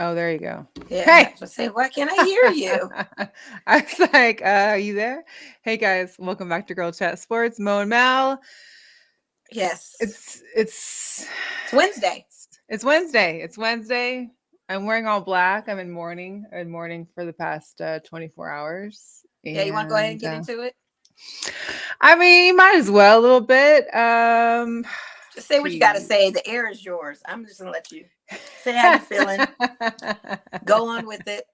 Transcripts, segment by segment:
Oh, there you go. Yeah, Hey. I say, why can't I hear you? I was like, are you there? Hey guys, welcome back to Girl Chat Sports. Mo and Mel. Yes, It's it's Wednesday. it's Wednesday. It's Wednesday. I'm wearing all black. I'm in mourning. I've been mourning for the past 24 hours. Yeah, you want to go ahead and And get into it? I mean, might as well a little bit. Just say what you got to Geez. say. The air is yours. I'm just gonna let you say how you feeling. Go on with it.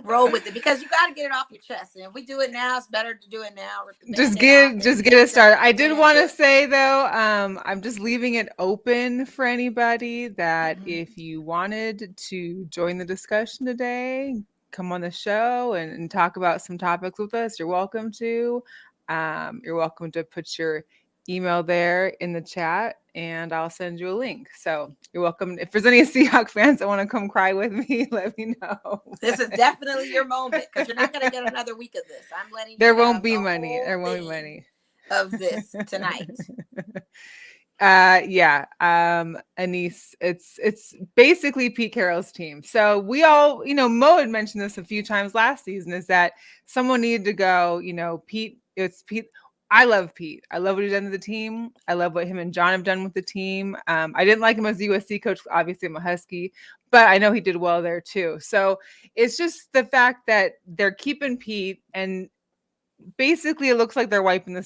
Roll with it because you got to get it off your chest. And if we do it now, it's better to do it now. Rip the band-aid off and just get then it started. I get did want into to it. say though, I'm just leaving it open for anybody that Mhm. if you wanted to join the discussion today, come on the show and talk about some topics with us, you're welcome to. You're welcome to put your email there in the chat and I'll send you a link. So you're welcome. If there's any Seahawks fans that want to come cry with me, let me know. This is definitely your moment because you're not going to get another week of this. I'm letting you There won't have be the money. whole There won't be thing money. of this tonight. Yeah. Anise, it's basically Pete Carroll's team. So we all, Mo had mentioned this a few times last season, is that someone needed to go, Pete, it's Pete. I love Pete. I love what he's done to the team. I love what him and John have done with the team. I didn't like him as the USC coach. Obviously, I'm a Husky, but I know he did well there too. So it's just the fact that they're keeping Pete, and basically it looks like they're wiping the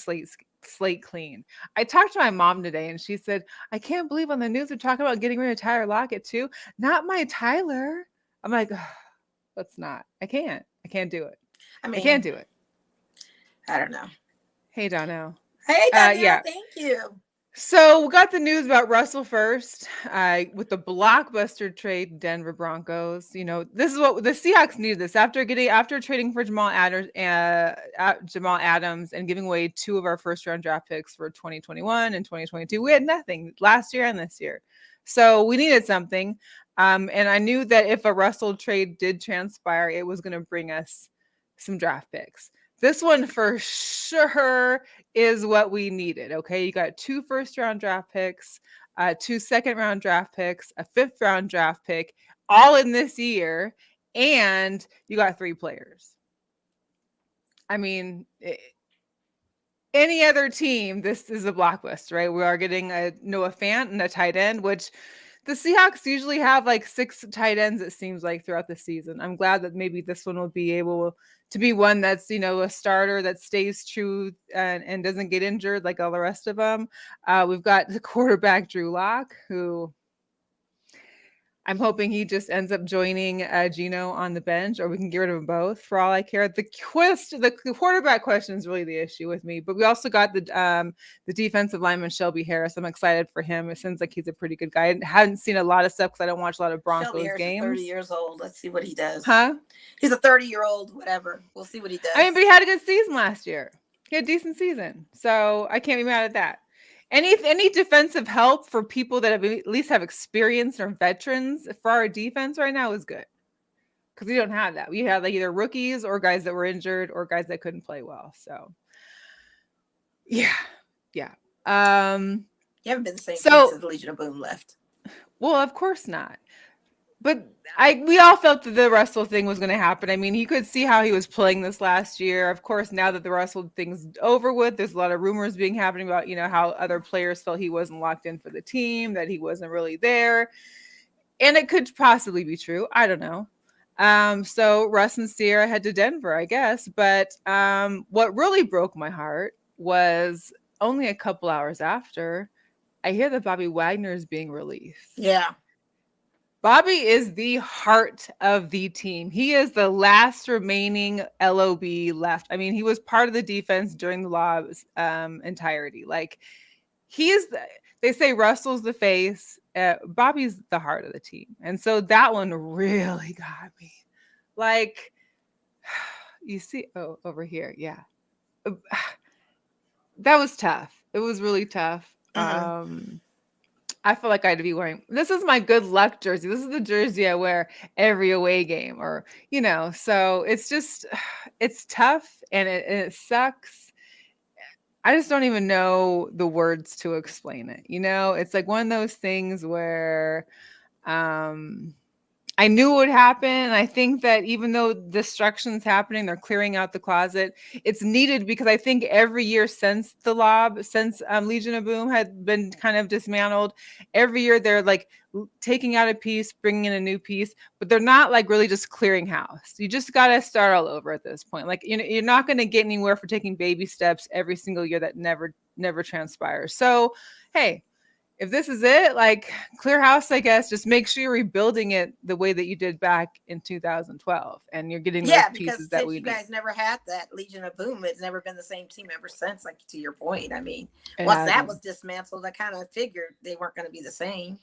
slate clean. I talked to my mom today and she said, I can't believe on the news they're talking about getting rid of Tyler Lockett too. Not my Tyler. I'm like, let's not. I can't. I can't do it. I I can't mean, do it. I don't know. Hey, Donnell. Hey, Danielle, Yeah. thank you. So we got the news about Russell first, with the blockbuster trade Denver Broncos. This is what the Seahawks needed. This after trading for Jamal Adams and giving away two of our first round draft picks for 2021 and 2022. We had nothing last year and this year, so we needed something. And I knew that if a Russell trade did transpire, it was going to bring us some draft picks. This one for sure is what we needed. Okay. You got two first round draft picks, two second round draft picks, a fifth round draft pick, all in this year. And you got three players. I mean, any other team, this is a blockbuster, right? We are getting a Noah Fant and a tight end, which the Seahawks usually have like six tight ends, it seems like, throughout the season. I'm glad that maybe this one will be able to be one that's, a starter that stays true and doesn't get injured like all the rest of them. We've got the quarterback, Drew Lock, who I'm hoping he just ends up joining Gino on the bench, or we can get rid of them both. For all I care, the quarterback question is really the issue with me. But we also got the defensive lineman Shelby Harris. I'm excited for him. It seems like he's a pretty good guy. I haven't seen a lot of stuff because I don't watch a lot of Shelby Broncos Harris is 30 games. years old. Let's see what he does. Huh? He's a 30-year-old, whatever. We'll see what he I mean, does. but he had a good season last year. He had a decent season, so I can't be mad at that. Any defensive help for people that at least have experience or veterans for our defense right now is good, because we don't have that. We have like either rookies or guys that were injured or guys that couldn't play well. So yeah, yeah. Um, You haven't been the same team so since the Legion of Boom left. well, of course not. But we all felt that the Russell thing was going to happen. I mean, you could see how he was playing this last year. Of course, now that the Russell thing's over with, there's a lot of rumors being happening about, how other players felt he wasn't locked in for the team, that he wasn't really there. And it could possibly be true. I don't know. So Russ and Sierra head to Denver, I guess. But what really broke my heart was only a couple hours after, I hear that Bobby Wagner is being released. Yeah. Bobby is the heart of the team. He is the last remaining LOB left. I mean, he was part of the defense during the law's entirety. Like, he is they say Russell's the face. Bobby's the heart of the team. And so that one really got me. Like, you see, over here. Yeah. Uh, That was tough. It was really tough. Mm-hmm. I feel like I had to be wearing, this is my good luck jersey. This is the jersey I wear every away game, or, so it's just, it's tough and it sucks. I just don't even know the words to explain it. It's like one of those things where, um, I knew it would happen. And I think that even though destruction's happening, they're clearing out the closet. It's needed because I think every year since the lob, since Legion of Boom had been kind of dismantled, every year they're like taking out a piece, bringing in a new piece, but they're not like really just clearing house. You just got to start all over at this point. Like, you know, you're not going to get anywhere for taking baby steps every single year that never transpires. So, hey, if this is it, like clear house, I guess, just make sure you're rebuilding it the way that you did back in 2012 and you're getting those because pieces that since we you need. guys never had that Legion of Boom, it's never been the same team ever since. Like, to your point, I mean, It once that hasn't. was dismantled, I kind of figured they weren't going to be the same,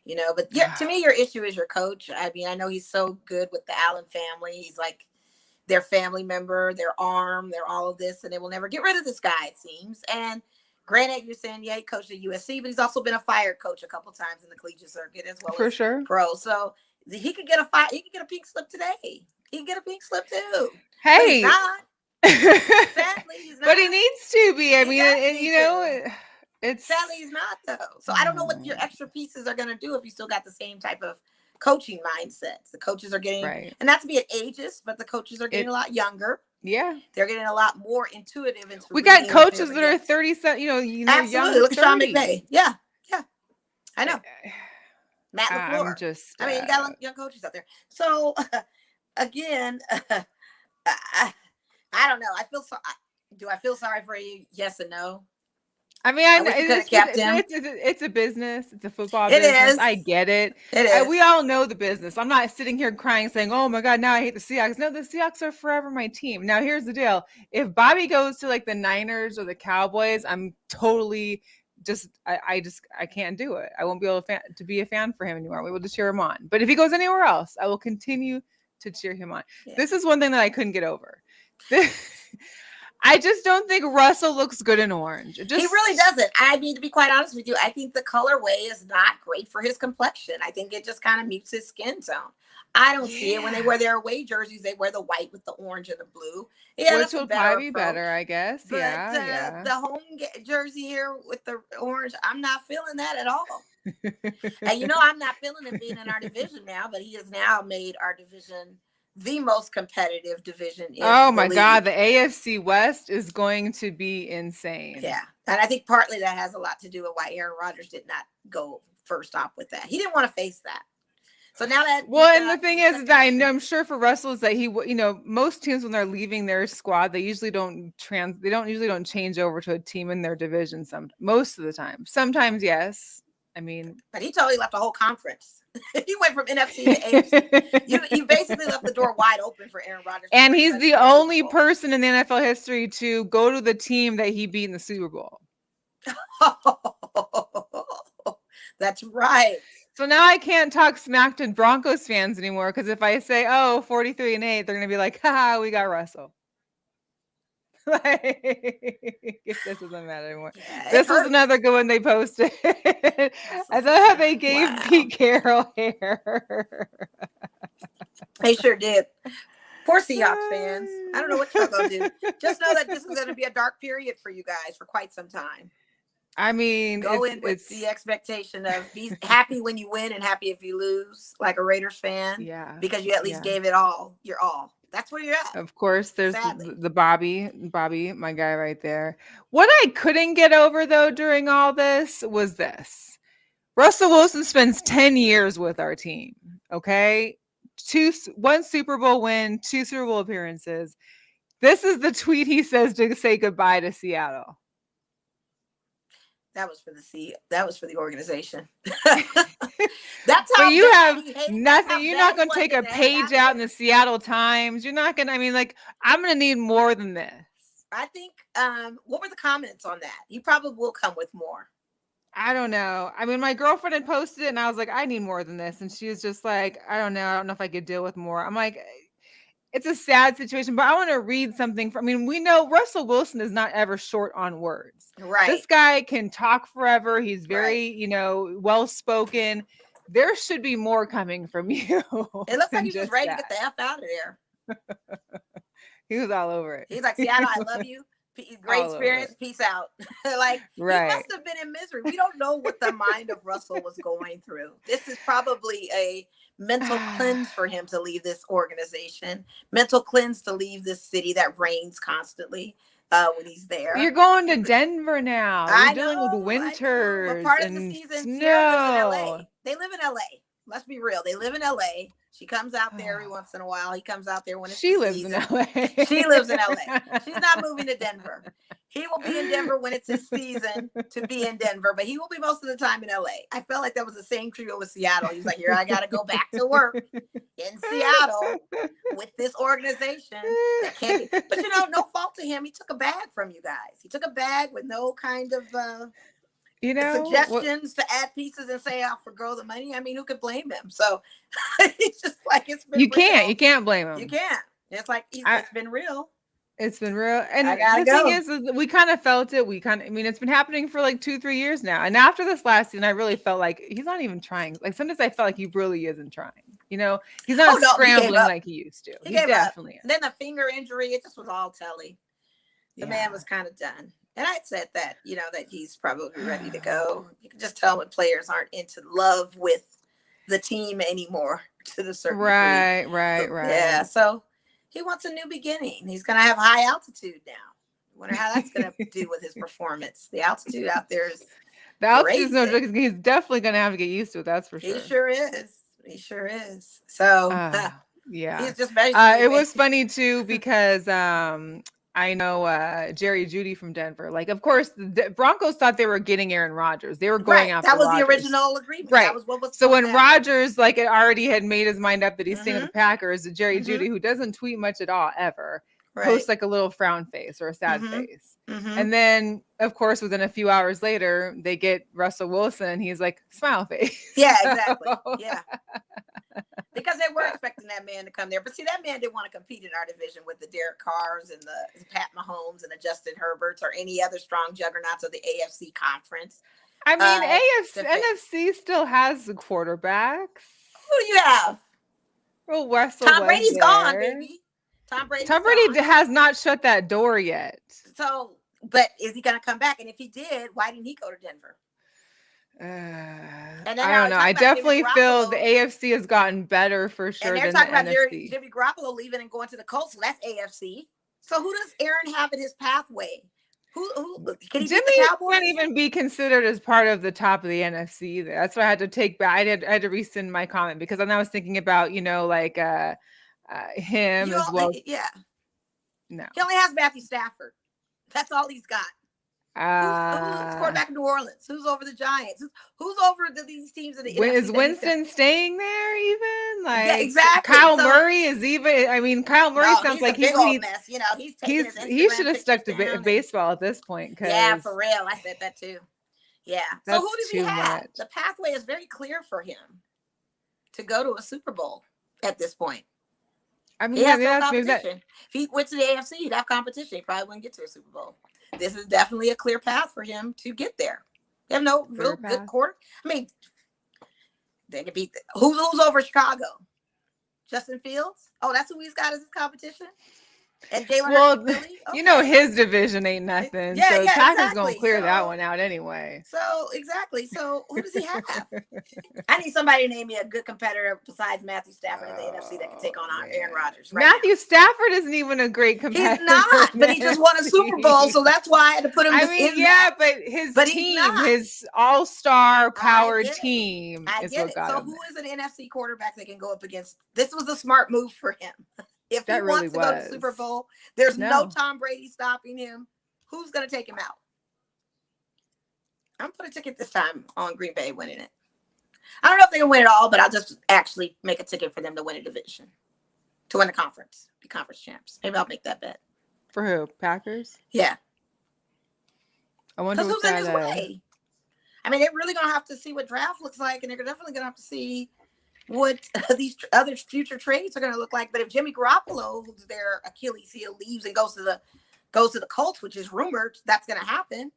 you know. But yeah, to me, your issue is your coach. I mean, I know he's so good with the Allen family. He's like their family member, their arm, their all of this, and they will never get rid of this guy, it seems. And granted, you're saying, yeah, he coached at USC, but he's also been a fired coach a couple times in the collegiate circuit as well For as sure. pro. So he could get he could get a pink slip today. He can get a pink slip too. Hey, but he's not. Sadly, he's not. But he needs to be. I mean, you know, it's sadly he's not though. So I don't know what your extra pieces are going to do if you still got the same type of coaching mindsets. The coaches are getting, and not to be an ageist, but the coaches are getting a lot younger. Yeah, they're getting a lot more intuitive into. We got coaches that are 30, you know, absolutely. Look at Sean McVay. Yeah, I know. Matt LaFleur. I mean, you got young coaches out there. So again, I don't know. Do I feel sorry for you? Yes and no. I mean, it's a business. It's a football business. I get it. We all know the business. I'm not sitting here crying saying, oh my God, now I hate the Seahawks. No, the Seahawks are forever my team. Now, here's the deal. If Bobby goes to like the Niners or the Cowboys, I'm totally I can't do it. I won't be able to be a fan for him anymore. We will just cheer him on. But if he goes anywhere else, I will continue to cheer him on. Yeah. This is one thing that I couldn't get over. I just don't think Russell looks good in orange. He really doesn't. I mean, to be quite honest with you, I think the colorway is not great for his complexion. I think it just kind of mutes his skin tone. I don't see it when they wear their away jerseys. They wear the white with the orange and the blue. Yeah, which will probably be better, I guess. But, the home jersey here with the orange, I'm not feeling that at all. And you know, I'm not feeling it being in our division now, but he has now made our division the most competitive division in my God, the AFC West is going to be insane. Yeah. And I think partly that has a lot to do with why Aaron Rodgers did not go first off with that. He didn't want to face that. So now that and the thing is that I'm sure for Russell is that he, you know, most teams when they're leaving their squad, they usually don't change over to a team in their division most of the time. Sometimes, yes. I mean, but he totally left a whole conference. He went from NFC to AFC. You basically left the door wide open for Aaron Rodgers. And he's the only person in the NFL history to go to the team that he beat in the Super Bowl. That's right. So now I can't talk smack to Broncos fans anymore because if I say, 43-8, they're going to be like, haha, we got Russell. This doesn't matter anymore. Yeah, this was another good one they posted. I love how they gave Pete Carroll hair. They sure did. Poor Seahawks fans. I don't know what y'all gonna do. Just know that this is going to be a dark period for you guys for quite some time. I mean, go in with the expectation of be happy when you win and happy if you lose, like a Raiders fan. Yeah, because you at least gave it all. Your all. That's where you're at. Of course, there's the Bobby, my guy right there. What I couldn't get over, though, during all this was this. Russell Wilson spends 10 years with our team, okay? 1 Super Bowl win, 2 Super Bowl appearances. This is the tweet he says to say goodbye to Seattle. That was for the organization. That's how. So you have nothing. You're not going to take a page out in the Seattle Times. You're not going to. I mean, like, I'm going to need more than this. I think. What were the comments on that? You probably will come with more. I don't know. I mean, my girlfriend had posted it, and I was like, I need more than this, and she was just like, I don't know. I don't know if I could deal with more. I'm like, it's a sad situation, but I want to read something. We know Russell Wilson is not ever short on words. Right. This guy can talk forever. He's very, well-spoken. There should be more coming from you. It looks like he was ready to get the F out of there. He was all over it. He's like, Seattle, I love you, Great all over experience. it. Peace out. Like, he Right. must have been in misery. We don't know what the mind of Russell was going through. This is probably a mental cleanse for him to leave this organization, mental cleanse to leave this city that rains constantly when he's You're there. going to Denver now. You're I dealing with know, I know. But winters part of the and season, Sierra lives in snow. LA. They live in LA. Let's be real. They live in LA. She comes out there every once in a while. He comes out there when it's the She lives in season. LA. She lives in LA. She's not moving to Denver. He will be in Denver when it's his season to be in Denver, but he will be most of the time in LA. I felt like that was the same trio with Seattle. He's like, here, I got to go back to work in Seattle with this organization that can't be. But no fault to him. He took a bag from you guys. He took a bag with no kind of suggestions to add pieces and say, I'll forgo the money. I mean, who could blame him? So it's just like, it's been real. You can't blame him. You can't. It's like, it's been real. It's been real. And the thing is we kind of felt it. I mean, it's been happening for like 2-3 years now. And after this last season, I really felt like he's not even trying. Like, sometimes I felt like he really isn't trying. He's not scrambling like he used to. He definitely is. Then the finger injury, it just was all telly. The man was kind of done. And I said that, that he's probably ready to go. You can just tell when players aren't into love with the team anymore to the certain degree. Right. Yeah, so he wants a new beginning. He's going to have high altitude now. I wonder how that's going to do with his performance. The altitude out there is is no joke. He's definitely going to have to get used to it. That's for sure. He sure is. So, yeah. He's just basically it was funny, too, because I know Jerry Jeudy from Denver. Like, of course, the Broncos thought they were getting Aaron Rodgers. They were going after That was Rodgers. The original agreement. Right. That was what was so when Rodgers, like, it already had made his mind up that he's staying with the Packers, Jerry Jeudy, who doesn't tweet much at all, ever, posts, like, a little frown face or a sad face. And then, of course, within a few hours later, they get Russell Wilson, and he's like, smile face. Yeah, exactly. Yeah. Because they were expecting that man to come there. But see, that man didn't want to compete in our division with the Derek Carrs and the Pat Mahomes and the Justin Herberts or any other strong juggernauts of the AFC conference. I mean, NFC still has the quarterbacks. Who do you have? Well, Russell Tom Brady's gone, baby. Tom Brady has not shut that door yet. So, but is he going to come back? And if he did, why didn't he go to Denver? I don't know. I definitely feel the AFC has gotten better for sure. And they're talking about Jimmy Garoppolo leaving and going to the Colts. So that's AFC. So who does Aaron have in his pathway? Who can he beat the Cowboys? Can't even be considered as part of the top of the NFC either. That's why I had to take back. I had to rescind my comment because then I was thinking about him as well. Yeah. No. He only has Matthew Stafford. That's all he's got. Who's quarterback in New Orleans? Who's over the Giants? Who's over these teams in the NFC? Is Winston staying there even? Like, yeah, exactly. Kyle Murray is even. I mean, Kyle Murray sounds like he's a big old mess. He should have stuck to baseball at this point. Yeah, for real. I said that too. Yeah. So who does he have? Much. The pathway is very clear for him to go to a Super Bowl at this point. I mean, he has no competition. If he went to the AFC, he'd have competition. He probably wouldn't get to a Super Bowl. This is definitely a clear path for him to get there. They have no real good quarter. I mean, they could beat who's over Chicago? Justin Fields? Oh, that's who he's got as his competition? And Jalen Hurts, okay. His division ain't nothing. Yeah, so Packers gonna clear that one out anyway. So exactly. So who does he have? I need somebody to name me a good competitor besides Matthew Stafford in the NFC that can take on Aaron Rodgers. Matthew Stafford isn't even a great competitor. He's not, but he just won a Super Bowl, so that's why I had to put him. But his team, his all-star powered team, is what got him. So who is an NFC quarterback that can go up against? This was a smart move for him. If he wants to go to the Super Bowl, there's no Tom Brady stopping him. Who's going to take him out? I'm going to put a ticket this time on Green Bay winning it. I don't know if they can win it all, but I'll just actually make a ticket for them to win a division, to win the conference, be conference champs. Maybe I'll make that bet. For who? Packers? Yeah. I wonder who's in his way. I mean, they're really going to have to see what draft looks like, and they're definitely going to have to see what these other future trades are going to look like. But if Jimmy Garoppolo, who's their Achilles heel, leaves and goes to the Colts, which is rumored that's going to happen,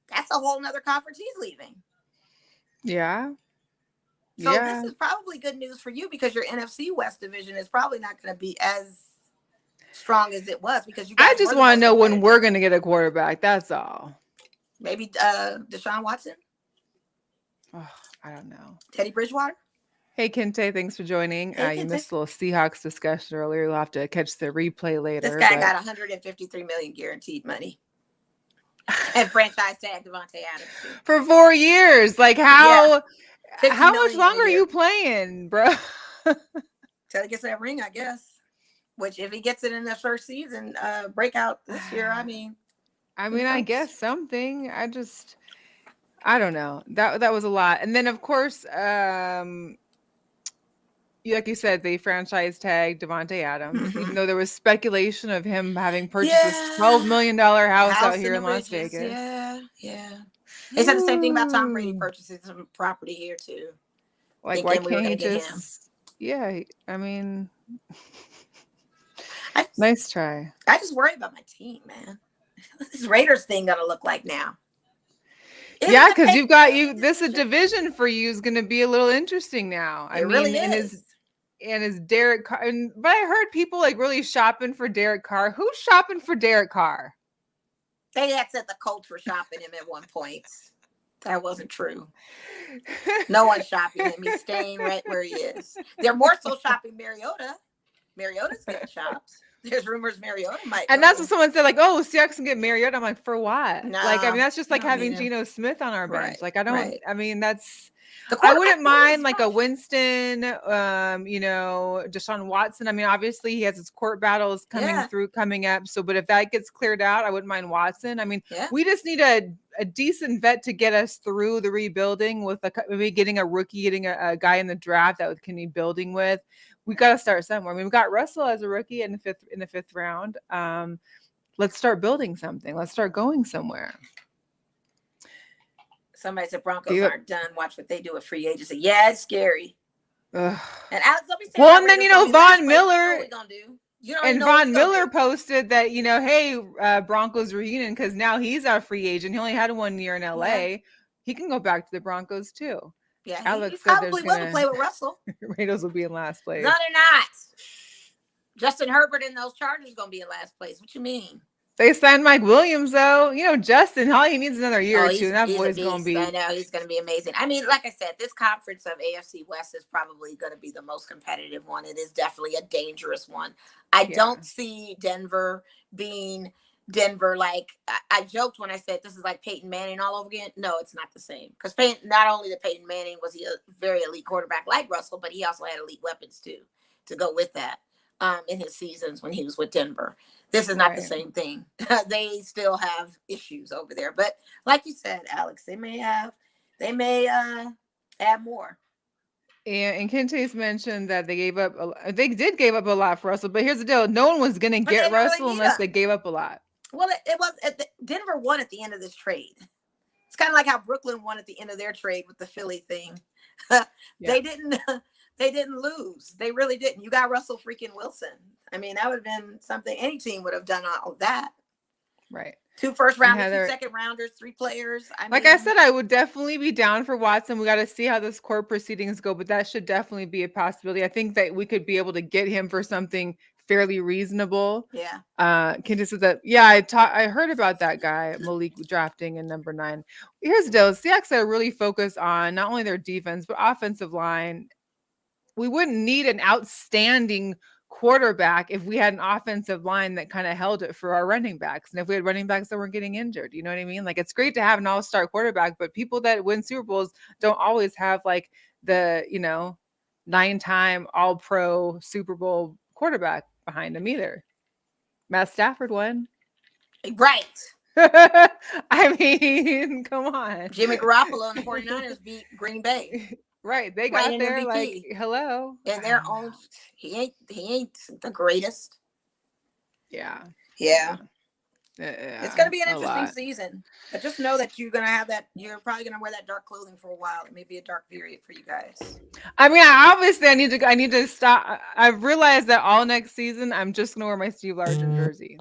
that's a whole nother conference he's leaving. Yeah. So this is probably good news for you because your NFC West division is probably not going to be as strong as it was, because you I guys just were the want to most know when competitive. we're going to get a quarterback. That's all. Maybe Deshaun Watson, Oh, I don't know. Teddy Bridgewater. Hey, Kente, thanks for joining. Hey, You Kente. missed a little Seahawks discussion earlier. You'll have to catch the replay later. This guy got 153 million guaranteed money. And franchise tag Devontae Adams too. For 4 years. Like how much longer are you you playing, bro? Till he gets that ring, I guess. Which if he gets it in the first season, breakout this year, I mean, I guess something. I don't know. That was a lot. And then of course, like you said, they franchise tagged Devontae Adams, even though there was speculation of him having purchased this $12 million house out here in Las Vegas. Yeah. They said the same thing about Tom Brady purchasing some property here too. Like, why can't he just? Yeah, I mean, nice try. I just worry about my team, man. What's this Raiders thing gonna look like now? Yeah, because you've got this a division for you is going to be a little interesting now. It really is. And his Derek Carr, but I heard people like really shopping for Derek Carr. Who's shopping for Derek Carr? They had said the Colts were shopping him at one point. That wasn't true. No one's shopping him. He's staying right where he is. They're more so shopping Mariota. Mariota's getting shopped. There's rumors Mariota might. And that's what someone said, like, oh, Seahawks can get Mariota. I'm like, for what? No, like, I mean, that's just like having Geno Smith on our bench. Right, like, I don't, right. I mean, that's, I wouldn't mind like a Winston, Deshaun Watson. I mean, obviously he has his court battles coming up. So, but if that gets cleared out, I wouldn't mind Watson. I mean, we just need a decent vet to get us through the rebuilding with maybe getting a rookie, getting a guy in the draft that can be building with. We got to start somewhere. I mean, we got Russell as a rookie in the fifth round. Let's start building something. Let's start going somewhere. Somebody said Broncos aren't done. Watch what they do with free agency. Yeah, it's scary. Ugh. And Alex, let me say well, and then Von Miller. And Von Miller posted that hey, Broncos reunion, because now he's our free agent. He only had 1 year in LA. Yeah. He can go back to the Broncos too. Yeah, Alex he probably will play with Russell. Raiders will be in last place. No, they're not. Justin Herbert and those Chargers going to be in last place. What you mean? They signed Mike Williams, though. Justin, all he needs another year or two, and that boy's going to be. I know, he's going to be amazing. I mean, like I said, this conference of AFC West is probably going to be the most competitive one. It is definitely a dangerous one. I don't see Denver being Denver. Like, I joked when I said this is like Peyton Manning all over again. No, it's not the same. Because not only did Peyton Manning was he a very elite quarterback like Russell, but he also had elite weapons, too, to go with that in his seasons when he was with Denver. This is not the same thing. They still have issues over there. But like you said, Alex, they may add more. And Kente's mentioned that they did give up a lot for Russell. But here's the deal. No one was going to get Russell unless they gave up a lot. Well, it was Denver won at the end of this trade. It's kind of like how Brooklyn won at the end of their trade with the Philly thing. They didn't lose. They really didn't. You got Russell freaking Wilson. I mean, that would have been something any team would have done all of that. Right. 2 first rounders, 2 second rounders, 3 players. I said, I would definitely be down for Watson. We got to see how this court proceedings go, but that should definitely be a possibility. I think that we could be able to get him for something fairly reasonable. Yeah. Kendra said that. Yeah, I heard about that guy Malik drafting in number 9. Here's the deal: Seahawks are really focused on not only their defense but offensive line. We wouldn't need an outstanding quarterback if we had an offensive line that kind of held it for our running backs, and if we had running backs that weren't getting injured. You know what I mean? Like, it's great to have an all-star quarterback, but people that win Super Bowls don't always have like the 9-time All-Pro Super Bowl quarterback behind them either. Matt Stafford won. Right. I mean, come on. Jimmy Garoppolo and the 49ers beat Green Bay. Right. They got there MVP. Like, hello. And their own, he ain't the greatest. Yeah. It's going to be an interesting season. But just know that you're going to have that, you're probably going to wear that dark clothing for a while. It may be a dark period for you guys. I mean, obviously I need to stop. I've realized that all next season, I'm just going to wear my Steve Largent jersey.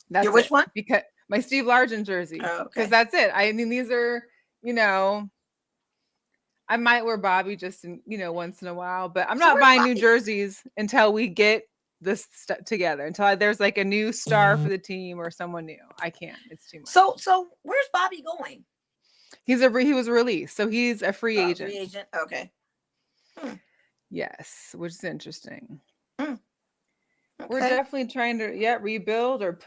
That's which one? Because my Steve Largent jersey. Because that's it. I mean, these are, I might wear Bobby just in, once in a while, but I'm not buying new jerseys until we get this together until there's like a new star for the team or someone new. I can't. It's too much. So where's Bobby going? He was released, so he's a free agent. Free agent. Okay. Yes, which is interesting. Okay. We're definitely trying to rebuild or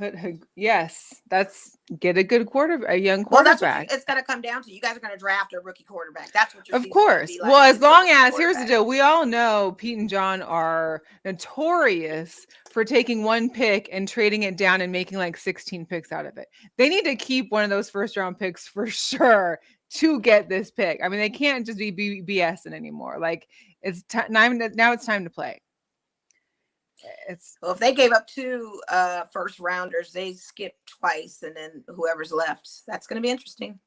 that's get a good a young quarterback. Well, that's what it's going to come down to. You guys are going to draft a rookie quarterback. That's what your of course. Be like, well, as long as here's the deal, we all know Pete and John are notorious for taking one pick and trading it down and making like 16 picks out of it. They need to keep one of those first round picks for sure to get this pick. I mean, they can't just be BSing anymore. Like it's now it's time to play. Well, if they gave up 2 first rounders, they skipped twice, and then whoever's left, that's going to be interesting.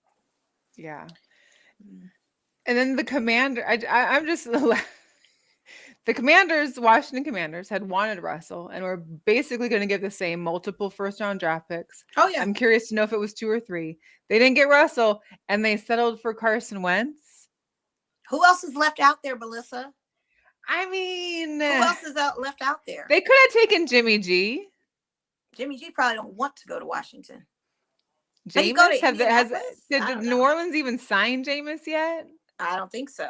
Yeah. And then the commander, I'm just the Washington Commanders had wanted Russell, and we're basically going to give the same multiple first round draft picks. Oh yeah. I'm curious to know if it was 2 or 3. They didn't get Russell, and they settled for Carson Wentz. Who else is left out there, Melissa? I mean, who else is left out there? They could have taken Jimmy G. Jimmy G probably don't want to go to Washington. Jameis, did New Orleans even sign Jameis yet? I don't think so.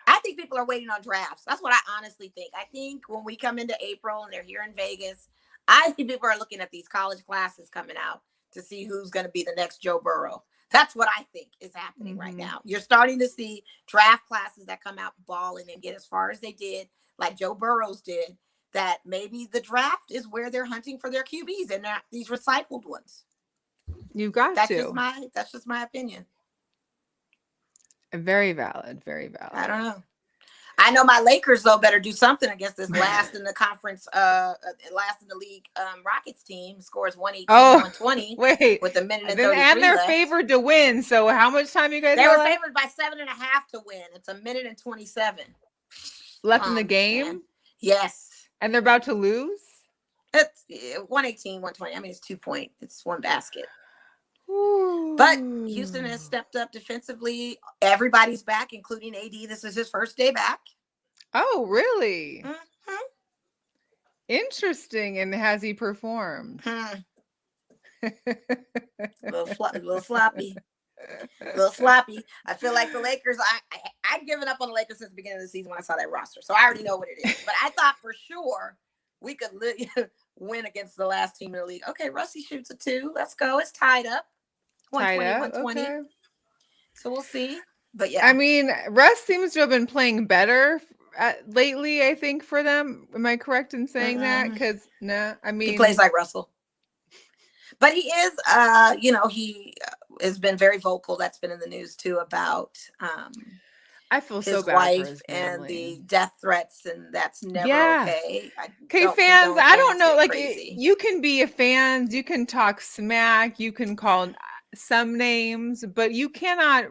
I think people are waiting on drafts. That's what I honestly think. I think when we come into April and they're here in Vegas, I think people are looking at these college classes coming out to see who's going to be the next Joe Burrow. That's what I think is happening right now. You're starting to see draft classes that come out balling and get as far as they did, like Joe Burrow's did, that maybe the draft is where they're hunting for their QBs and not these recycled ones. You've got that's just my opinion. Very valid. Very valid. I don't know. I know my Lakers though better do something against this last in the conference, last in the league Rockets team. Scores 118-120. Wait, with a minute and 33 and they're left. favored to win. So how much time you guys? They were favored by 7.5 to win. It's a minute and 27 left in the game. Man. Yes, and they're about to lose. It's 118-120. I mean, it's 2 point. It's one basket. Ooh. But Houston has stepped up defensively. Everybody's back, including AD. This is his first day back. Oh, really? Mm-hmm. Interesting. And has he performed? A little sloppy. A little sloppy. I feel like the Lakers, I've given up on the Lakers since the beginning of the season when I saw that roster. So I already know what it is. But I thought for sure we could win against the last team in the league. Okay, Russie shoots a 2. Let's go. It's tied up. 120. Okay. So we'll see. But yeah. I mean, Russ seems to have been playing better lately, I think, for them. Am I correct in saying that? Because he plays like Russell. But he is, he has been very vocal. That's been in the news too about I feel his so bad wife for his and the death threats, and that's never okay. Okay, fans, I don't know. Like, you can be a fan, you can talk smack, you can call some names, but you cannot.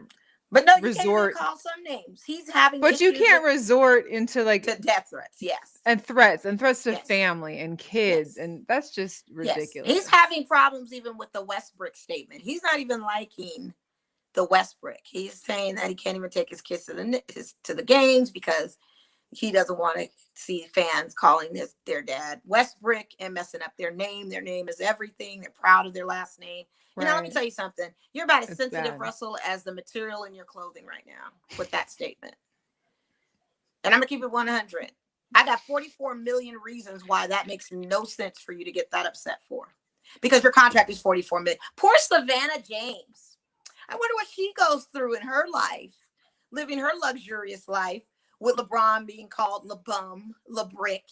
But no, you resort. can't call some names. He's having. But you can't resort into to death threats. Yes. And threats to family and kids, and that's just ridiculous. He's having problems even with the Westbrook statement. He's not even liking the Westbrook. He's saying that he can't even take his kids to the games because he doesn't want to see fans calling their dad Westbrook and messing up their name. Their name is everything. They're proud of their last name. Right. You know, let me tell you something. You're about as sensitive, Russell, as the material in your clothing right now with that statement. And I'm going to keep it 100. I got 44 million reasons why that makes no sense for you to get that upset for. Because your contract is 44 million. Poor Savannah James. I wonder what she goes through in her life, living her luxurious life with LeBron being called LeBum, LeBrick,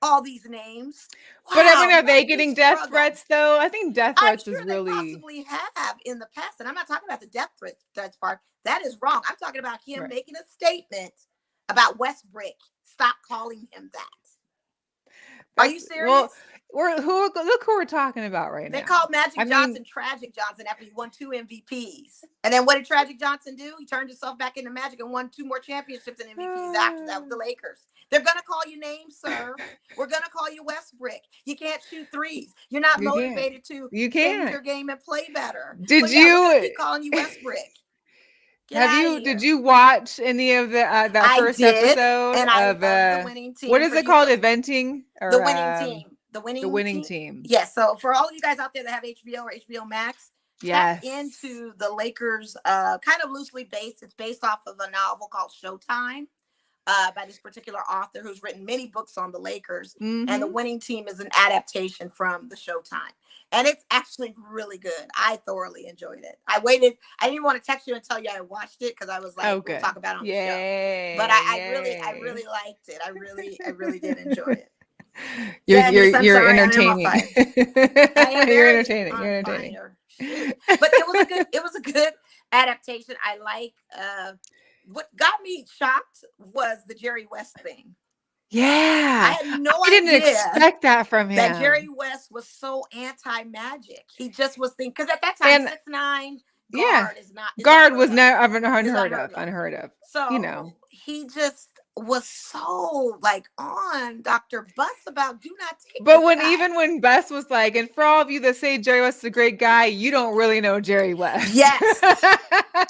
all these names. Wow, but I mean, are they getting death threats though? I think death threats is really. They possibly have in the past, and I'm not talking about the death threats part. That is wrong. I'm talking about him making a statement about Westbrook. Stop calling him that. Are you serious? Well, look who we're talking about right now. They called Magic Johnson Tragic Johnson after he won 2 MVPs. And then what did Tragic Johnson do? He turned himself back into Magic and won 2 more championships and MVPs after that with the Lakers. They're going to call you names, sir. We're going to call you Westbrook. You can't shoot threes. You're not motivated to change your game and play better. Did you keep calling you Westbrook? Get out of Did here. you watch any of the that I first did, episode and I of love the winning what team. is For it you, called? Eventing the or winning team. The the winning winning team. team? Yes. So for all you guys out there that have HBO or HBO Max, tap Yes. into the Lakers, kind of loosely based. It's based off of a novel called Showtime, by this particular author who's written many books on the Lakers. And the Mm-hmm. winning team is an adaptation from the Showtime. And it's actually really good. I thoroughly enjoyed it. I didn't want to text you and tell you I watched it because I was like, Oh, we'll good. talk about it on the show. Yay. But I Yay. really liked it. I really did enjoy it. You're Sandy, I'm you're sorry, I am on entertaining. fire. I am You're very entertaining. on You're entertaining. fire. Shoot. But it was a good adaptation. I like what got me shocked was the Jerry West thing. I Yeah. had no I didn't idea expect that from that him. Jerry West was so anti-magic. He just was thinking, because at that time, And 6'9" yeah, guard is not is guard unheard was of. never Is unheard of. So You know. he just was so like on Dr. Buss about do not take But this guy. even when Bess was like, and for all of you that say Jerry West is a great guy, you don't really know Jerry West. Yes.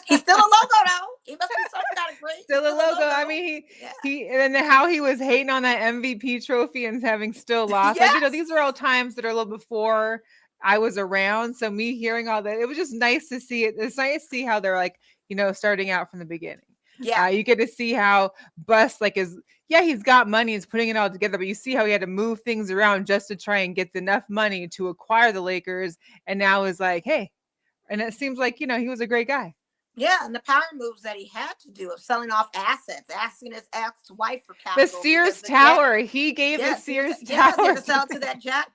He's still a logo though. He must be some kind of great. Still a logo. I mean, he and then how he was hating on that MVP trophy and having still lost. Yes. Like, you know, these are all times that are a little before I was around. So me hearing all that, it was just nice to see it. It's nice to see how they're like, you know, starting out from the beginning. Yeah. You get to see how Bus like he's got money, he's putting it all together, but you see how he had to move things around just to try and get enough money to acquire the Lakers. And now is like, hey, and it seems like, you know, he was a great guy. Yeah, and the power moves that he had to do of selling off assets, asking his ex-wife for capital. The Sears Tower. He gave the Sears Tower. Yes, he had to sell to that Jack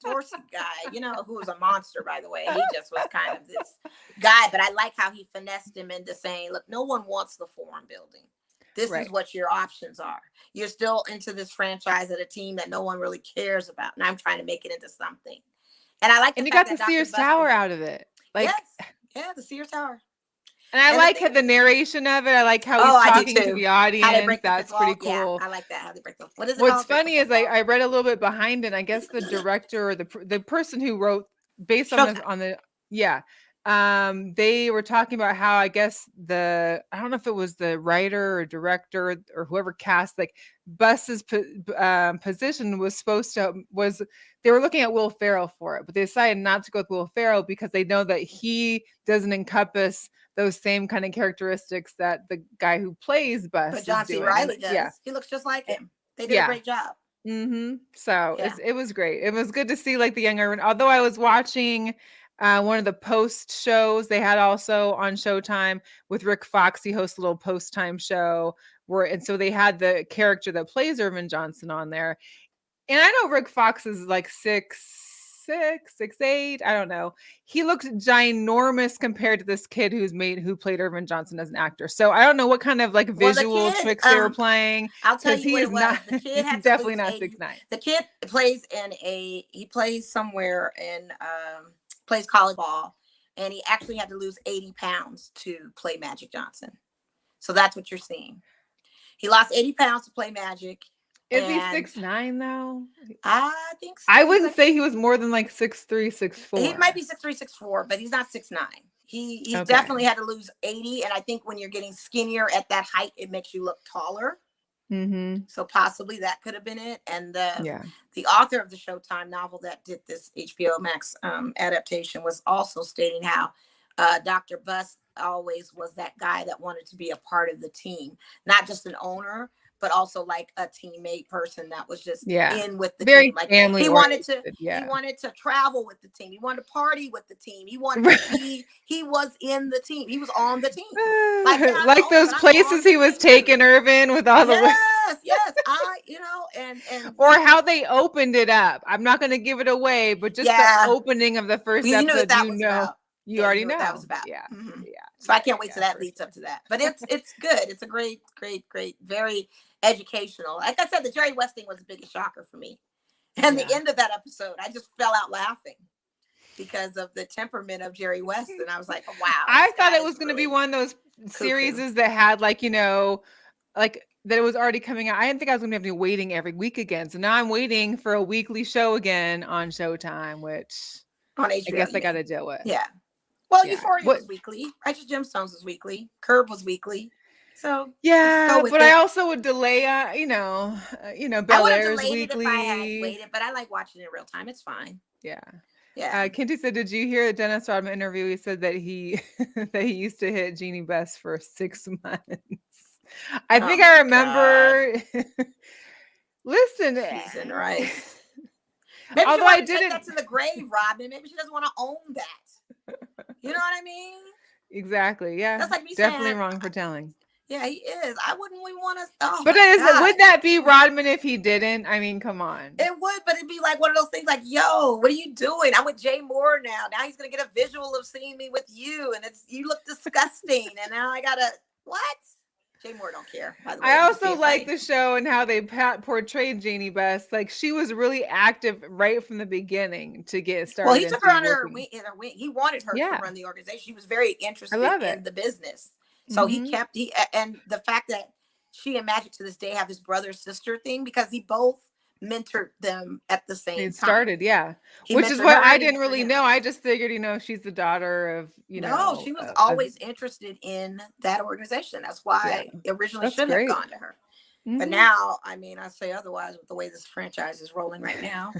Dorsey guy, you know, who was a monster, by the way. He just was kind of this guy. But I like how he finessed him into saying, look, no one wants the Forum building. This is what your options are. You're still into this franchise at a team that no one really cares about. And I'm trying to make it into something. And I like the fact that the Sears Tower out of it. Like, yes. Yeah, the Sears Tower. And I like the narration of it. I like how he's talking to the audience. That's pretty cool. Yeah, I like that. How they break the. What is it? What's funny is I read a little bit behind it. I guess the director or the person who wrote based on they were talking about how I guess I don't know if it was the writer or director or whoever cast like Bus's position was they were looking at Will Ferrell for it, but they decided not to go with Will Ferrell because they know that he doesn't encompass those same kind of characteristics that the guy who plays Bus but John C. Reilly does. Yeah. He looks just like him. They did a great job. So it was great. It was good to see like the younger. Although I was watching one of the post shows they had also on Showtime with Rick Fox. He hosts a little post time show and so they had the character that plays Irvin Johnson on there. And I know Rick Fox is like 6'8". I don't know. He looks ginormous compared to this kid who played Irvin Johnson as an actor. So I don't know what kind of like visual tricks they were playing. I'll tell you what it was. The kid had definitely not 6'9". The kid plays somewhere in plays college ball, and he actually had to lose 80 pounds to play Magic Johnson. So that's what you're seeing. He lost 80 pounds to play Magic. Is he 6'9" though? I think so. I wouldn't say he was more than like 6'3", 6'4". He might be 6'3", 6'4", but he's not 6'9". He definitely had to lose 80, and I think when you're getting skinnier at that height, it makes you look taller. So possibly that could have been it. And the author of the Showtime novel that did this HBO Max adaptation was also stating how Dr. Buss always was that guy that wanted to be a part of the team, not just an owner, but also like a teammate person that was just in with the team. Like family he wanted to travel with the team. He wanted to party with the team. He wanted to be, he was in the team. He was on the team. Like those places he was taking Irvin with all the and or how they opened it up. I'm not going to give it away, but just the opening of the first episode, you already know what that was about. Yeah. So I can't wait till that leads up to that. But it's good. It's a great, very educational. Like I said, the Jerry West thing was the biggest shocker for me. And the end of that episode, I just fell out laughing because of the temperament of Jerry West. And I was like, oh, wow. I thought it was going to be one of those series that had like, you know, like that it was already coming out. I didn't think I was going to be waiting every week again. So now I'm waiting for a weekly show again on Showtime, which on HBO, I guess I got to deal with. Yeah. Well, Yeah. Euphoria What? was weekly. Righteous Gemstones was weekly. Curb was weekly. So let's just go Yeah, with but I it. also would delay, I Bel would have Air's delayed it if I had weekly. waited, but I like watching it in real time. It's fine. Yeah. Yeah. Kenty said, "Did you hear the Dennis Rodman interview? He said that he that he used to hit Jeannie Best for 6 months." I Oh think my I God. remember. Listen, Cheese and rice. Maybe she although I wanted to take that didn't to the grave, Robin. Maybe she doesn't want to own that. You know what I mean? exactly, yeah, That's like me definitely saying, wrong for telling. yeah, he is. I wouldn't we want to. Oh But my God. would that be Rodman if he didn't? I mean, come on. It would, but it'd be like one of those things like, yo, what are you doing? I'm with Jay Moore now. Now he's going to get a visual of seeing me with you. And you look disgusting. And now I got to, what? Jay Moore don't care, by the way. I I'm just also being like funny. the show and how they portrayed Jeannie Best. Like she was really active right from the beginning to get started. Well, he took her into under working. her wing. He wanted her to Yeah, run the organization. She was very I interested love in it. the business. So Mhm. and the fact that she and Magic to this day have this brother sister thing because he both mentored them at the They same time. started, yeah. He Which is mentored what her I and he didn't mentored really him. know. I just figured, she's the daughter of, No, she was always interested in that organization. That's yeah. why it originally That's should have great. gone to her. But Mhm. now, I mean, I say otherwise with the way this franchise is rolling right now.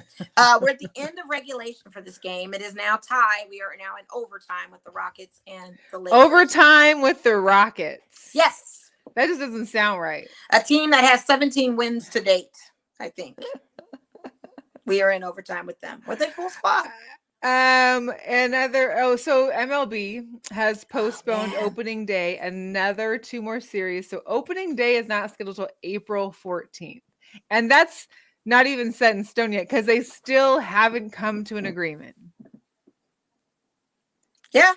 We're at the end of regulation for this game. It is now tied. We are now in overtime with the Rockets and the Lakers. Overtime with the Rockets. Yes. That just doesn't sound right. A team that has 17 wins to date, I think. We are in overtime with them. With a full spot. So MLB has postponed opening day another 2 more series. So opening day is not scheduled till April 14th. And that's not even set in stone yet because they still haven't come to an agreement. Yeah.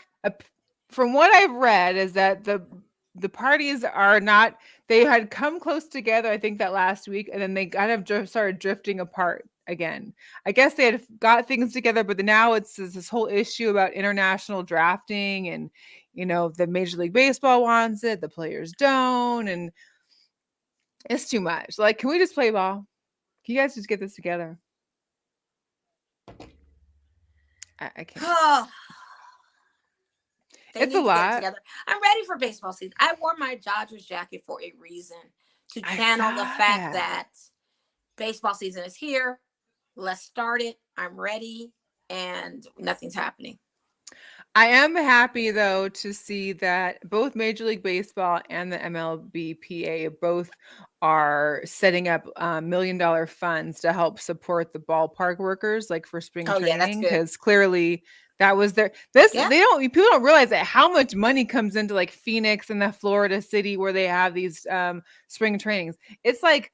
From what I've read is that the parties are not, they had come close together, I think that last week, and then they kind of started drifting apart again. I guess they had got things together, but now it's this whole issue about international drafting and, the Major League Baseball wants it, the players don't, and it's too much. Like, can we just play ball? Can you guys just get this together? I can't. It's a need to get it lot. together. I'm ready for baseball season. I wore my Dodgers jacket for a reason, to channel the fact that baseball season is here. Let's start it. I'm ready, and nothing's happening. I am happy though to see that both Major League Baseball and the MLBPA both are setting up $1 million funds to help support the ballpark workers, like for spring training, because clearly that was their people don't realize that how much money comes into like Phoenix and the Florida city where they have these spring trainings. It's like,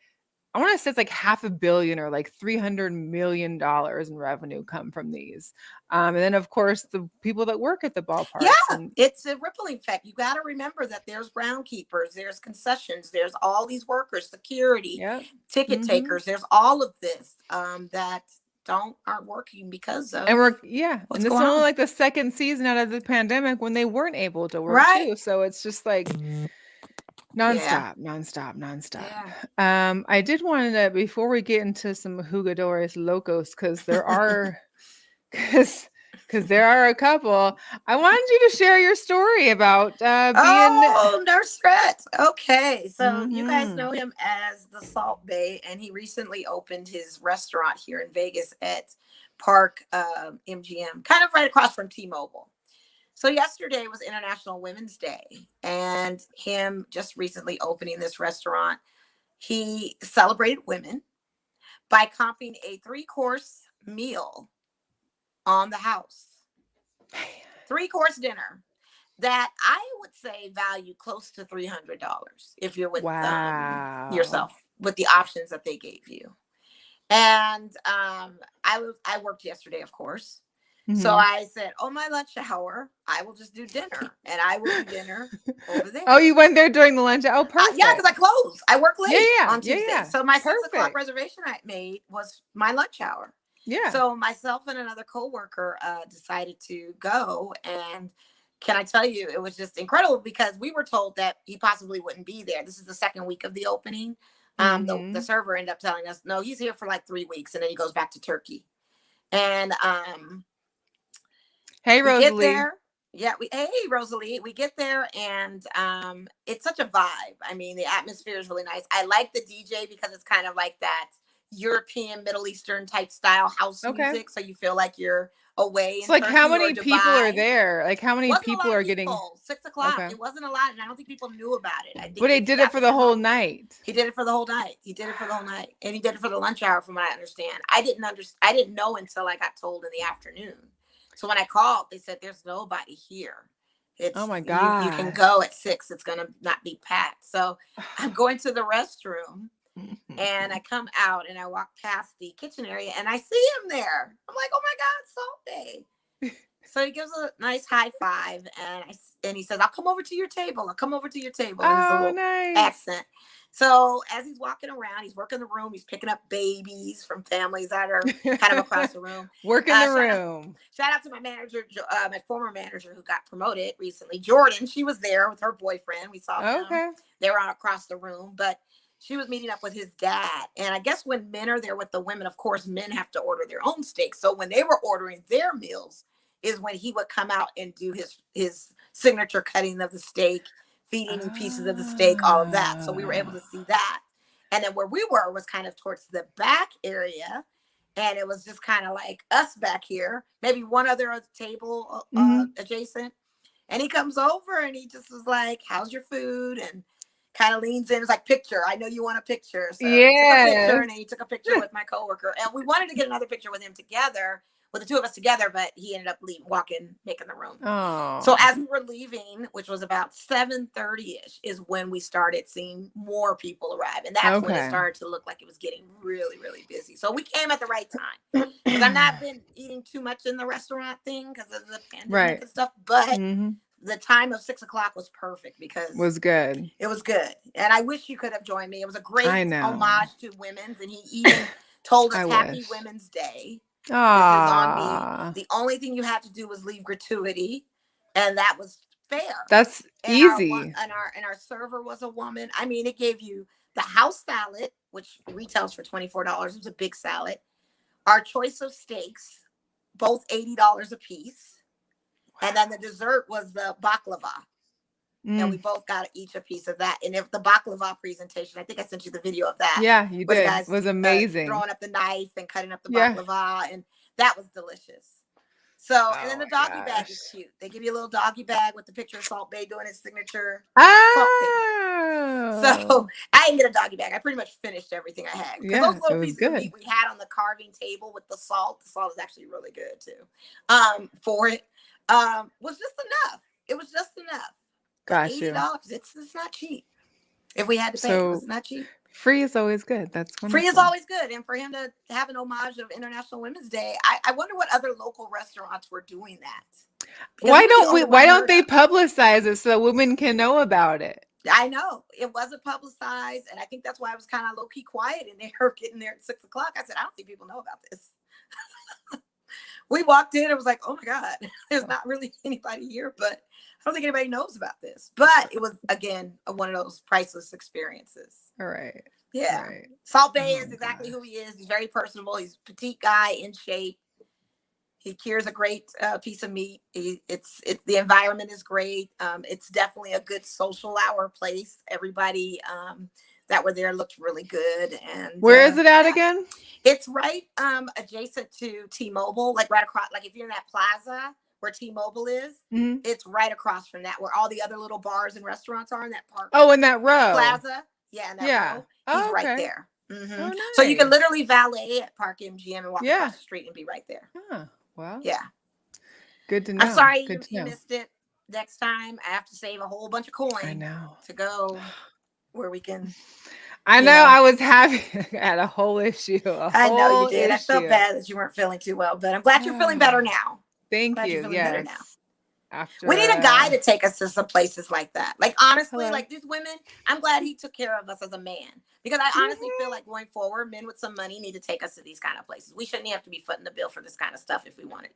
I want to say it's like $500 million or like $300 million in revenue come from these. And then, of course, the people that work at the ballparks. Yeah, it's a rippling effect. You got to remember that there's groundkeepers, there's concessions, there's all these workers, security, ticket takers. There's all of this that aren't working because of and this is only like the second season out of the pandemic when they weren't able to work too. So it's just like nonstop. Yeah. I did want to, before we get into some jugadores locos, because there are a couple, I wanted you to share your story about being Nurse Threat. Okay, so you guys know him as the Salt Bay, and he recently opened his restaurant here in Vegas at Park MGM, kind of right across from T-Mobile. So yesterday was International Women's Day, and him just recently opening this restaurant, he celebrated women by comping a 3-course meal on the house. 3-course dinner that I would say value close to $300 if you're with yourself, with the options that they gave you. And I worked yesterday, of course. So I said, my lunch hour, I will just do dinner, and I will do dinner over there. Oh, you went there during the lunch? Oh, perfect. Yeah, because I closed. I work late on Tuesday. Yeah. So my 6 o'clock reservation I made was my lunch hour. Yeah. So myself and another coworker decided to go, and can I tell you, it was just incredible because we were told that he possibly wouldn't be there. This is the second week of the opening. The server ended up telling us, no, he's here for like 3 weeks, and then he goes back to Turkey. And hey, Rosalie. get there. Yeah, hey Rosalie, we get there and it's such a vibe. I mean, the atmosphere is really nice. I like the DJ because it's kind of like that European, Middle Eastern type style house Okay. music, so you feel like you're away So in like how Turkey or many people are Dubai. there? Like how many Wasn't a people lot of are getting people. 6 o'clock. okay. It wasn't a lot, and I don't think people knew about it. I But think they they did it got for the the whole memo. night. He did it for the whole night. He did it for the whole night, and he did it for the lunch hour, from what I understand. I didn't know until I got told in the afternoon. So when I called, they said there's nobody here. Oh It's my you can gosh. go at 6. It's gonna not be packed. So I'm going to the restroom, and I come out and I walk past the kitchen area and I see him there. I'm like, oh my God, Salt Bay. So he gives a nice high five, and he says, "I'll come over to your table. I'll come over to your table," in his Oh, little nice. accent. So as he's walking around, he's working the room. He's picking up babies from families that are kind of across the room. Work in the Shout out, room. shout out to my manager, my former manager who got promoted recently, Jordan. She was there with her boyfriend. We saw them. Okay. They were on across the room, but she was meeting up with his dad. And I guess when men are there with the women, of course, men have to order their own steaks. So when they were ordering their meals, is when he would come out and do his signature cutting of the steak, feeding you pieces of the steak, all of that. So we were able to see that. And then where we were was kind of towards the back area. And it was just kind of like us back here, maybe one other table adjacent. And he comes over and he just was like, "How's your food?" And kind of leans in. It's like, "Picture. I know you want a picture." So he took a picture, and then he took a picture with my coworker. And we wanted to get another picture with him together, with the two of us together, but he ended up making the room. Oh. So as we were leaving, which was about 7:30ish, is when we started seeing more people arrive. And that's when it started to look like it was getting really, really busy. So we came at the right time. Because I've not been eating too much in the restaurant thing because of the pandemic and stuff. But the time of 6 o'clock was perfect because was good. It was good. And I wish you could have joined me. It was a great homage to women's. And he even told us Happy Women's Day. This is on me. The only thing you had to do was leave gratuity, and that was fair. That's easy. And our server was a woman. I mean, it gave you the house salad, which retails for $24. It was a big salad. Our choice of steaks, both $80 a piece. Wow. And then the dessert was the baklava. And we both got each a piece of that. And if the baklava presentation, I think I sent you the video of that. Yeah, you did. Guys, it was amazing. Throwing up the knife and cutting up the baklava. And that was delicious. So, and then the doggy bag is cute. They give you a little doggy bag with the picture of Salt Bay doing his signature. So I didn't get a doggy bag. I pretty much finished everything I had. Because those little pieces of meat we had on the carving table with the salt is actually really good too. For it was just enough. It was just enough. Got $80. It's not cheap. If we had to pay, it's not cheap. Free is always good. That's wonderful. Free is always good. And for him to have an homage of International Women's Day, I wonder what other local restaurants were doing that. Why don't they publicize it so women can know about it? I know it wasn't publicized, and I think that's why I was kind of low key quiet in there, getting there at 6 o'clock. I said, I don't think people know about this. We walked in, it was like, oh my God, there's not really anybody here, but I don't think anybody knows about this. But it was, again, one of those priceless experiences. All right. Yeah. All right. Salt Bay is exactly who he is. He's very personable. He's a petite guy, in shape. He cures a great piece of meat. The environment is great. It's definitely a good social hour place. Everybody that were there looked really good. And where is it at again? It's right adjacent to T-Mobile, like right across. Like if you're in that plaza where T-Mobile is, it's right across from that, where all the other little bars and restaurants are in that park. Oh, in that row plaza. Yeah, in that row. He's right there. Oh, nice. So you can literally valet at Park MGM and walk across the street and be right there. Well, yeah. Good to know. I'm sorry you missed it. Next time I have to save a whole bunch of coin to go where we can. I know. I was having at a whole issue. I know you did. I felt bad that you weren't feeling too well, but I'm glad you're feeling better now. Thank you. Better now. We need a guy to take us to some places like that. Like, honestly, like these women, I'm glad he took care of us as a man. Because I honestly feel like going forward, men with some money need to take us to these kind of places. We shouldn't have to be footing the bill for this kind of stuff if we wanted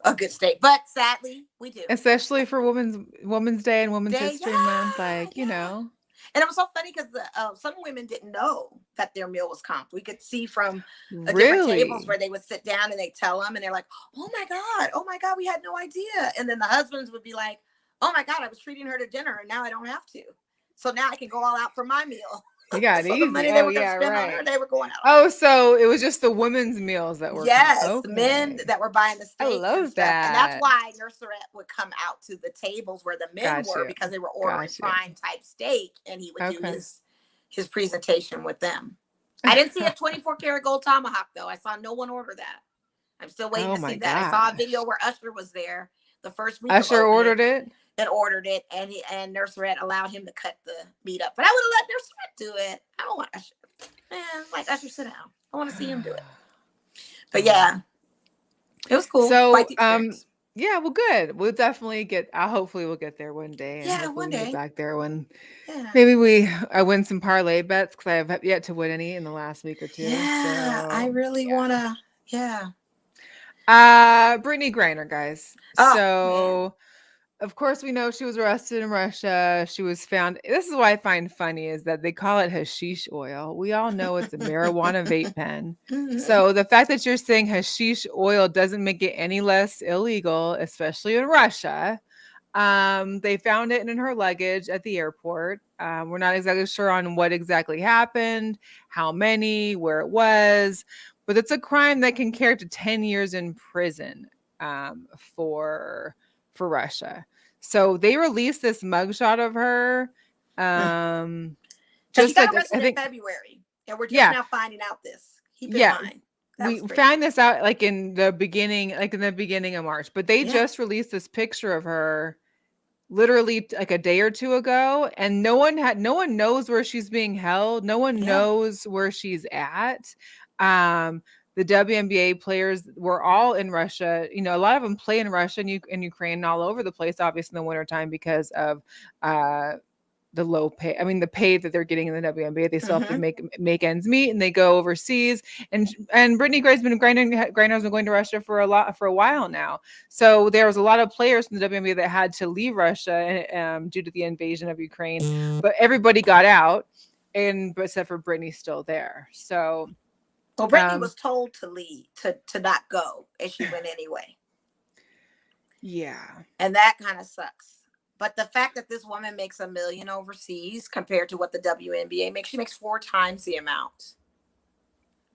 a good steak. But sadly, we do. Especially for Women's Day and Women's History Month. Like, you know. And it was so funny because some women didn't know that their meal was comped. We could see from different tables Really? where they would sit down and they tell them, and they're like, oh my God, we had no idea. And then the husbands would be like, oh my God, I was treating her to dinner and now I don't have to. So now I can go all out for my meal. You got So the easy. money they Oh, were going to yeah, spend on her, right. they were going out on Oh, her. so it was just the women's meals that were Yes, the men okay. that were buying the I steaks and love stuff. And that's that. why Nurserette would come out to the tables where the men Got were, you. because they were ordering Got you. prime type steak, and he would do Okay. his presentation with them. I didn't see a 24 karat gold tomahawk though. I saw no one order that. I'm still waiting Oh to see my that. I saw a gosh. video where Usher was there the first week of Usher opening ordered it? and ordered it, and Nurserette allowed him to cut the meat up. But I would have let Nurserette do it. I don't want Usher. Man, like Usher, sit down. I want to see him do it. But yeah, it was cool. Quite So, the experience. yeah, well, good. We'll definitely get. Hopefully, we'll get there one day, and Yeah, hopefully, one we can get day. back there when Yeah. maybe I win some parlay bets because I have yet to win any in the last week or two. Yeah, I So, really yeah. wanna. Yeah. Brittany Griner, guys. Oh man. So, of course, we know she was arrested in Russia. She was found. This is what I find funny is that they call it hashish oil. We all know it's a marijuana vape pen. So the fact that you're saying hashish oil doesn't make it any less illegal, especially in Russia. They found it in her luggage at the airport. We're not exactly sure on what exactly happened, how many, where it was, but it's a crime that can carry up to 10 years in prison for Russia. So they released this mugshot of her. Because she Just got like arrested I in think, February, and we're just yeah, now finding out this. Keep in yeah. mind that We was crazy. found this out like in the beginning of March, but they Yeah. just released this picture of her literally like a day or two ago, and no one knows where she's being held. No one Yeah. knows where she's at. The WNBA players were all in Russia. You know, a lot of them play in Russia and Ukraine and all over the place, obviously in the wintertime because of uh the low pay. I mean, the pay that they're getting in the WNBA, they still have to make ends meet, and they go overseas. And Brittany Griner has been going to Russia for a while now. So there was a lot of players from the WNBA that had to leave Russia due to the invasion of Ukraine, but everybody got out, but except for Brittany's still there. So, well, Brittany was told to leave, to not go, and she went anyway. Yeah, and that kind of sucks. But the fact that this woman makes $1 million overseas compared to what the WNBA makes, she makes 4 times the amount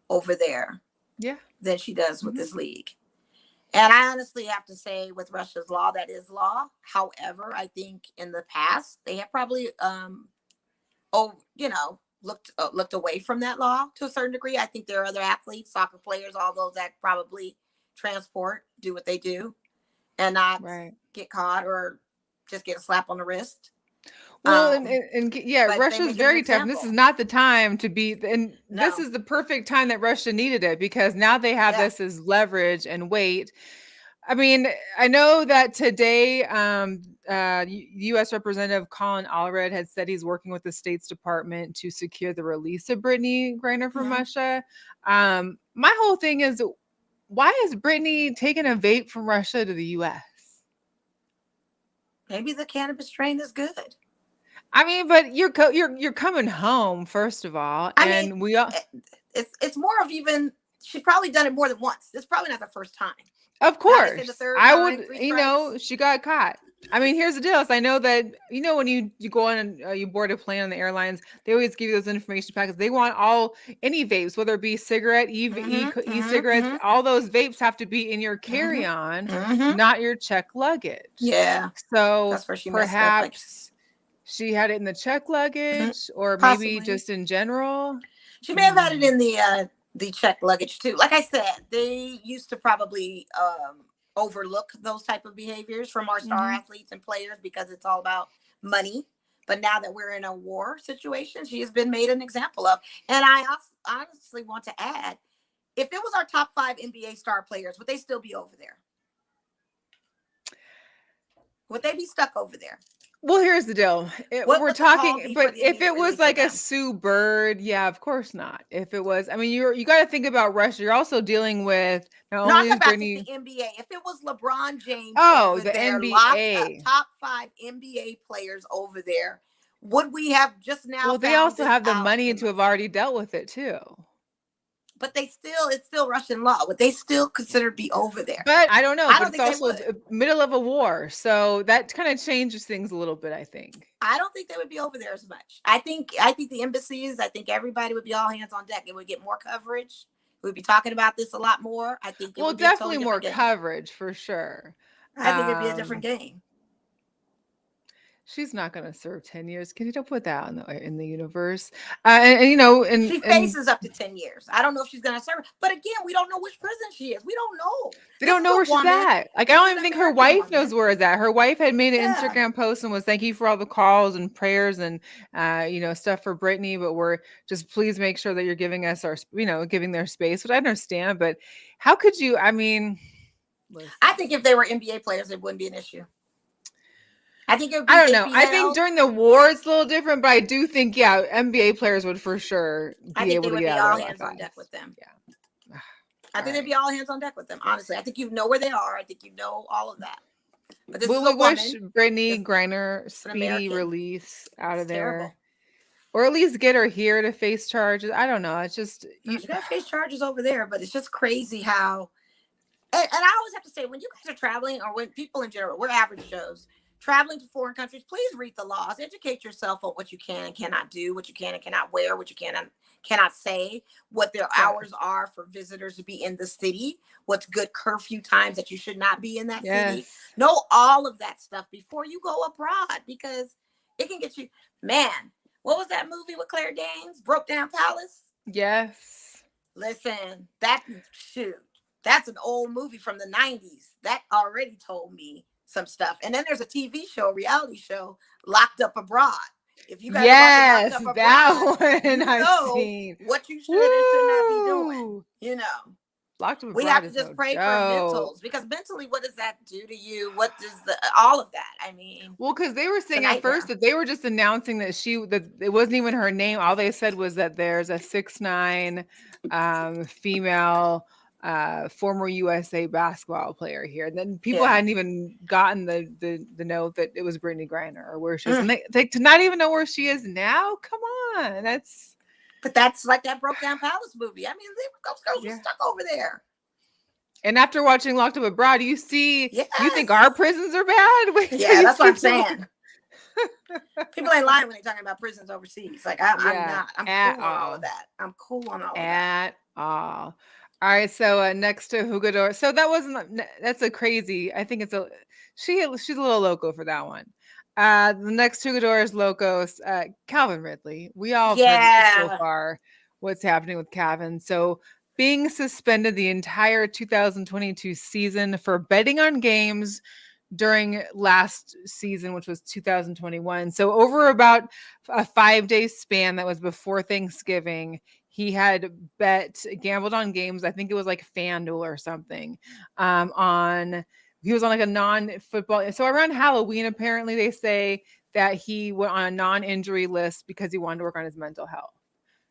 over there, yeah, than she does with this league. And I honestly have to say, with Russia's law, that is law. However, I think in the past they have probably, looked away from that law to a certain degree. I think there are other athletes, soccer players, all those that probably do what they do, and not get caught or just get a slap on the wrist. Well, and yeah, Russia's very tough. And this is not the time to be, and this is the perfect time that Russia needed it because now they have this as leverage and weight. I mean, I know that today, U.S. Representative Colin Allred had said he's working with the State's Department to secure the release of Brittany Griner from Russia. My whole thing is, why is Brittany taking a vape from Russia to the U.S.? Maybe the cannabis strain is good. I mean, but you're coming home first of all, and we all. It's more of even. She's probably done it more than once. It's probably not the first time. Of course, I would. She got caught. I mean, here's the deal: is I know that when you go on and you board a plane on the airlines, they always give you those information packets. They want any vapes, whether it be cigarette, e-cigarettes, all those vapes have to be in your carry-on, not your check luggage. Yeah. So that's where she perhaps she had it in the check luggage, or maybe just in general. She may have had it in the check luggage too. Like I said, they used to probably overlook those type of behaviors from our star athletes and players because it's all about money. But now that we're in a war situation, she has been made an example of. And I honestly want to add, if it was our top 5 NBA star players, would they still be over there? Would they be stuck over there? Well, here's the deal. We're talking, but if it was like a Sue Bird, yeah, of course not. If it was, I mean, you got to think about Russia. You're also dealing with not only is Brittany. The NBA. If it was LeBron James, the NBA, top 5 NBA players over there, Would we have just now Well, they found also this have the out money in to have life? already dealt with it too. But it's still Russian law. Would they still consider be over there? But I don't know, I but don't it's think they also would. middle of a war, so that kind of changes things a little bit, I think. I don't think they would be over there as much. I think the embassies, I think everybody would be all hands on deck. It would get more coverage. We'd be talking about this a lot more. I think it Well, would be a definitely totally more different game. coverage for sure. I think it'd be a different game. She's not going to serve 10 years. Can you don't put that in the universe? And, you know, She and faces up to 10 years. I don't know if she's going to serve. But again, we don't know which prison she is. We don't know. they This don't is know a where she's woman. at. Like, I This is don't an even think her American wife knows woman. where it's at. Her wife had made an Yeah. Instagram post and was thank you for all the calls and prayers and, you know, stuff for Brittany. But we're just please make sure that you're giving us our, you know, giving their space, which I understand. But how could you? I mean, listen. I think if they were NBA players, it wouldn't be an issue. I think it would be, I don't they'd know. be I think held. during the war it's a little different, but I do think, yeah, NBA players would for sure I be think able they to would get be out of there all a lot hands on deck with fast. them. Yeah. I All think they'd right. be all hands on deck with them. Honestly, I think you know where they are. I think you know all of that. But this is Will a we wish woman. Brittany This is Griner an speedy American. release out It's of there? terrible. Or at least get her here to face charges. I don't know. It's just No, she's gonna face charges over there, but it's just crazy how. And I always have to say, when you guys are traveling, or when people in general, we're average Joes traveling to foreign countries, please read the laws, educate yourself on what you can and cannot do, what you can and cannot wear, what you can and cannot say, what their yeah. hours are for visitors to be in the city, what's good curfew times that you should not be in that city. Yes. Know all of that stuff before you go abroad, because it can get you. Man, what was that movie with Claire Danes? Broke Down Palace. Yes. Listen, that's an old movie from the 90s. That already told me some stuff. And then there's a TV show, reality show, Locked Up Abroad. If you guys are watching Locked Yes, Up Abroad, that one you I've know seen. what you should and should not be doing. Woo! You know, Locked Up we Abroad have to is just no pray for joke. mentals, because mentally, what does that do to you? What does all of that? I mean, Well, because they were it's a saying at first nightmare. that they were just announcing that it wasn't even her name. All they said was that there's a 6'9" female former USA basketball player here. And then people Yeah. hadn't even gotten the note that it was Brittany Griner or where she is. Mm. And they to not even know where she is now. Come on. But that's like that Broke Down Palace movie. I mean, those girls were stuck over there. And after watching Locked Up Abroad, you think Yes. our prisons are bad? Wait till Yeah, you that's what see I'm saying. People ain't lying when they're talking about prisons overseas. Like, I'm not. I'm cool on all of that. I'm cool on all of that. At all. All right, so next to Hugador. So that's a crazy. I think she's a little loco for that one. The next Hugador is Locos, Calvin Ridley. We all have heard so far what's happening with Calvin. So being suspended the entire 2022 season for betting on games during last season, which was 2021. So over about a 5-day span that was before Thanksgiving, he had gambled on games. I think it was like FanDuel or something. He was on like a non-football. So around Halloween, apparently they say that he went on a non-injury list because he wanted to work on his mental health.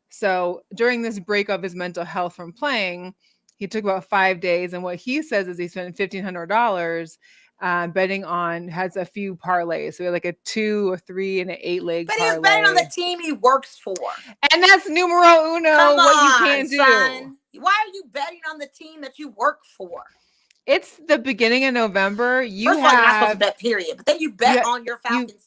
So during this break of his mental health from playing, he took about 5 days. And what he says is he spent $1,500 betting on, has a few parlays. So like a 2 or 3 and an 8-leg But parlay. he was betting on the team he works for. And that's numero uno. Come what you on, can't son. do. Why are you betting on the team that you work for? It's the beginning of November. First of all, you're not supposed to bet, period. But then you bet on your Falcons.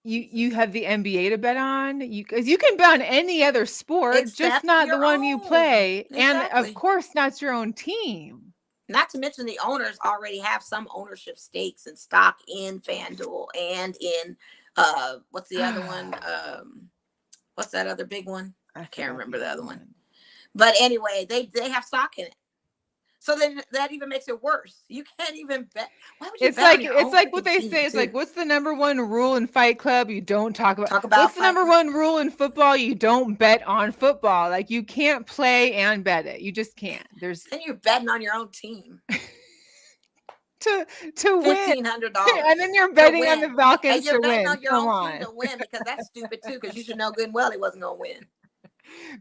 You have the NBA to bet on. You can bet on any other sport, Except just not the your one you own. play. Exactly. And of course, not your own team. Not to mention the owners already have some ownership stakes and stock in FanDuel and in what's the other one? What's that other big one? I can't remember the other one. But anyway, they have stock in it. So then that even makes it worse. You can't even bet. Why would you bet on your own like what they team, say. It's too? like, what's the number one rule in Fight Club? You don't talk about. What's the number one rule in football? You don't bet on football. Like, you can't play and bet it. You just can't. Then you're betting on your own team. to win $1,500, and then you're betting on the Falcons and you're betting on your Come own on. team to win, because that's stupid too, because you should know good and well he wasn't gonna win.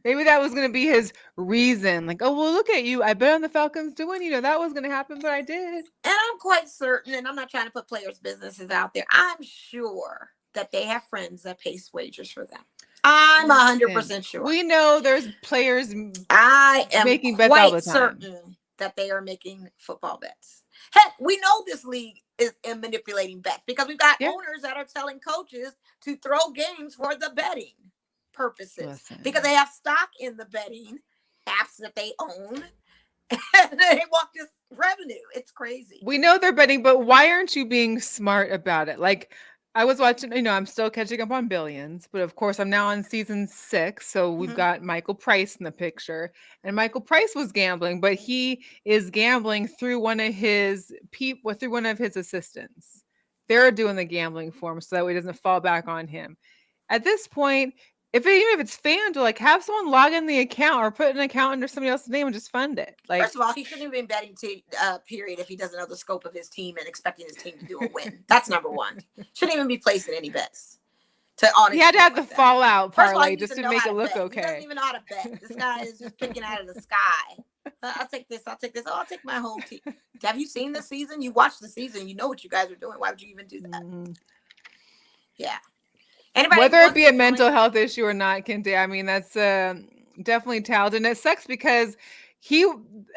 Maybe that was going to be his reason. Like, oh, well, look at you. I bet on the Falcons to win. That was going to happen, but I did. And I'm quite certain, and I'm not trying to put players' businesses out there, I'm sure that they have friends that place wagers for them. I'm 100% sure. We know there's players I am making bets all the quite time. certain that they are making football bets. Heck, we know this league is manipulating bets because we've got owners that are telling coaches to throw games for the betting purposes because they have stock in the betting apps that they own. And they want this revenue. It's crazy. We know they're betting, but why aren't you being smart about it? Like, I was watching, I'm still catching up on Billions, but of course I'm now on season 6. So we've got Michael Price in the picture, and Michael Price was gambling, but he is gambling through one of his through one of his assistants. They're doing the gambling for him so that way it doesn't fall back on him. At this point, even if it's FanDuel, like, have someone log in the account or put an account under somebody else's name and just fund it. Like, first of all, he shouldn't have been betting period if he doesn't know the scope of his team and expecting his team to do a win. That's number one. Shouldn't even be placing any bets. He had to have the fallout parlay just to make it look okay. He doesn't even know how to bet. This guy is just picking out of the sky. I'll take this. I'll take this. Oh, I'll take my home team. Have you seen the season? You watched the season. You know what you guys are doing. Why would you even do that? Yeah. Anybody whether it be a mental health issue or not, Kente, I mean, that's definitely talented. And it sucks because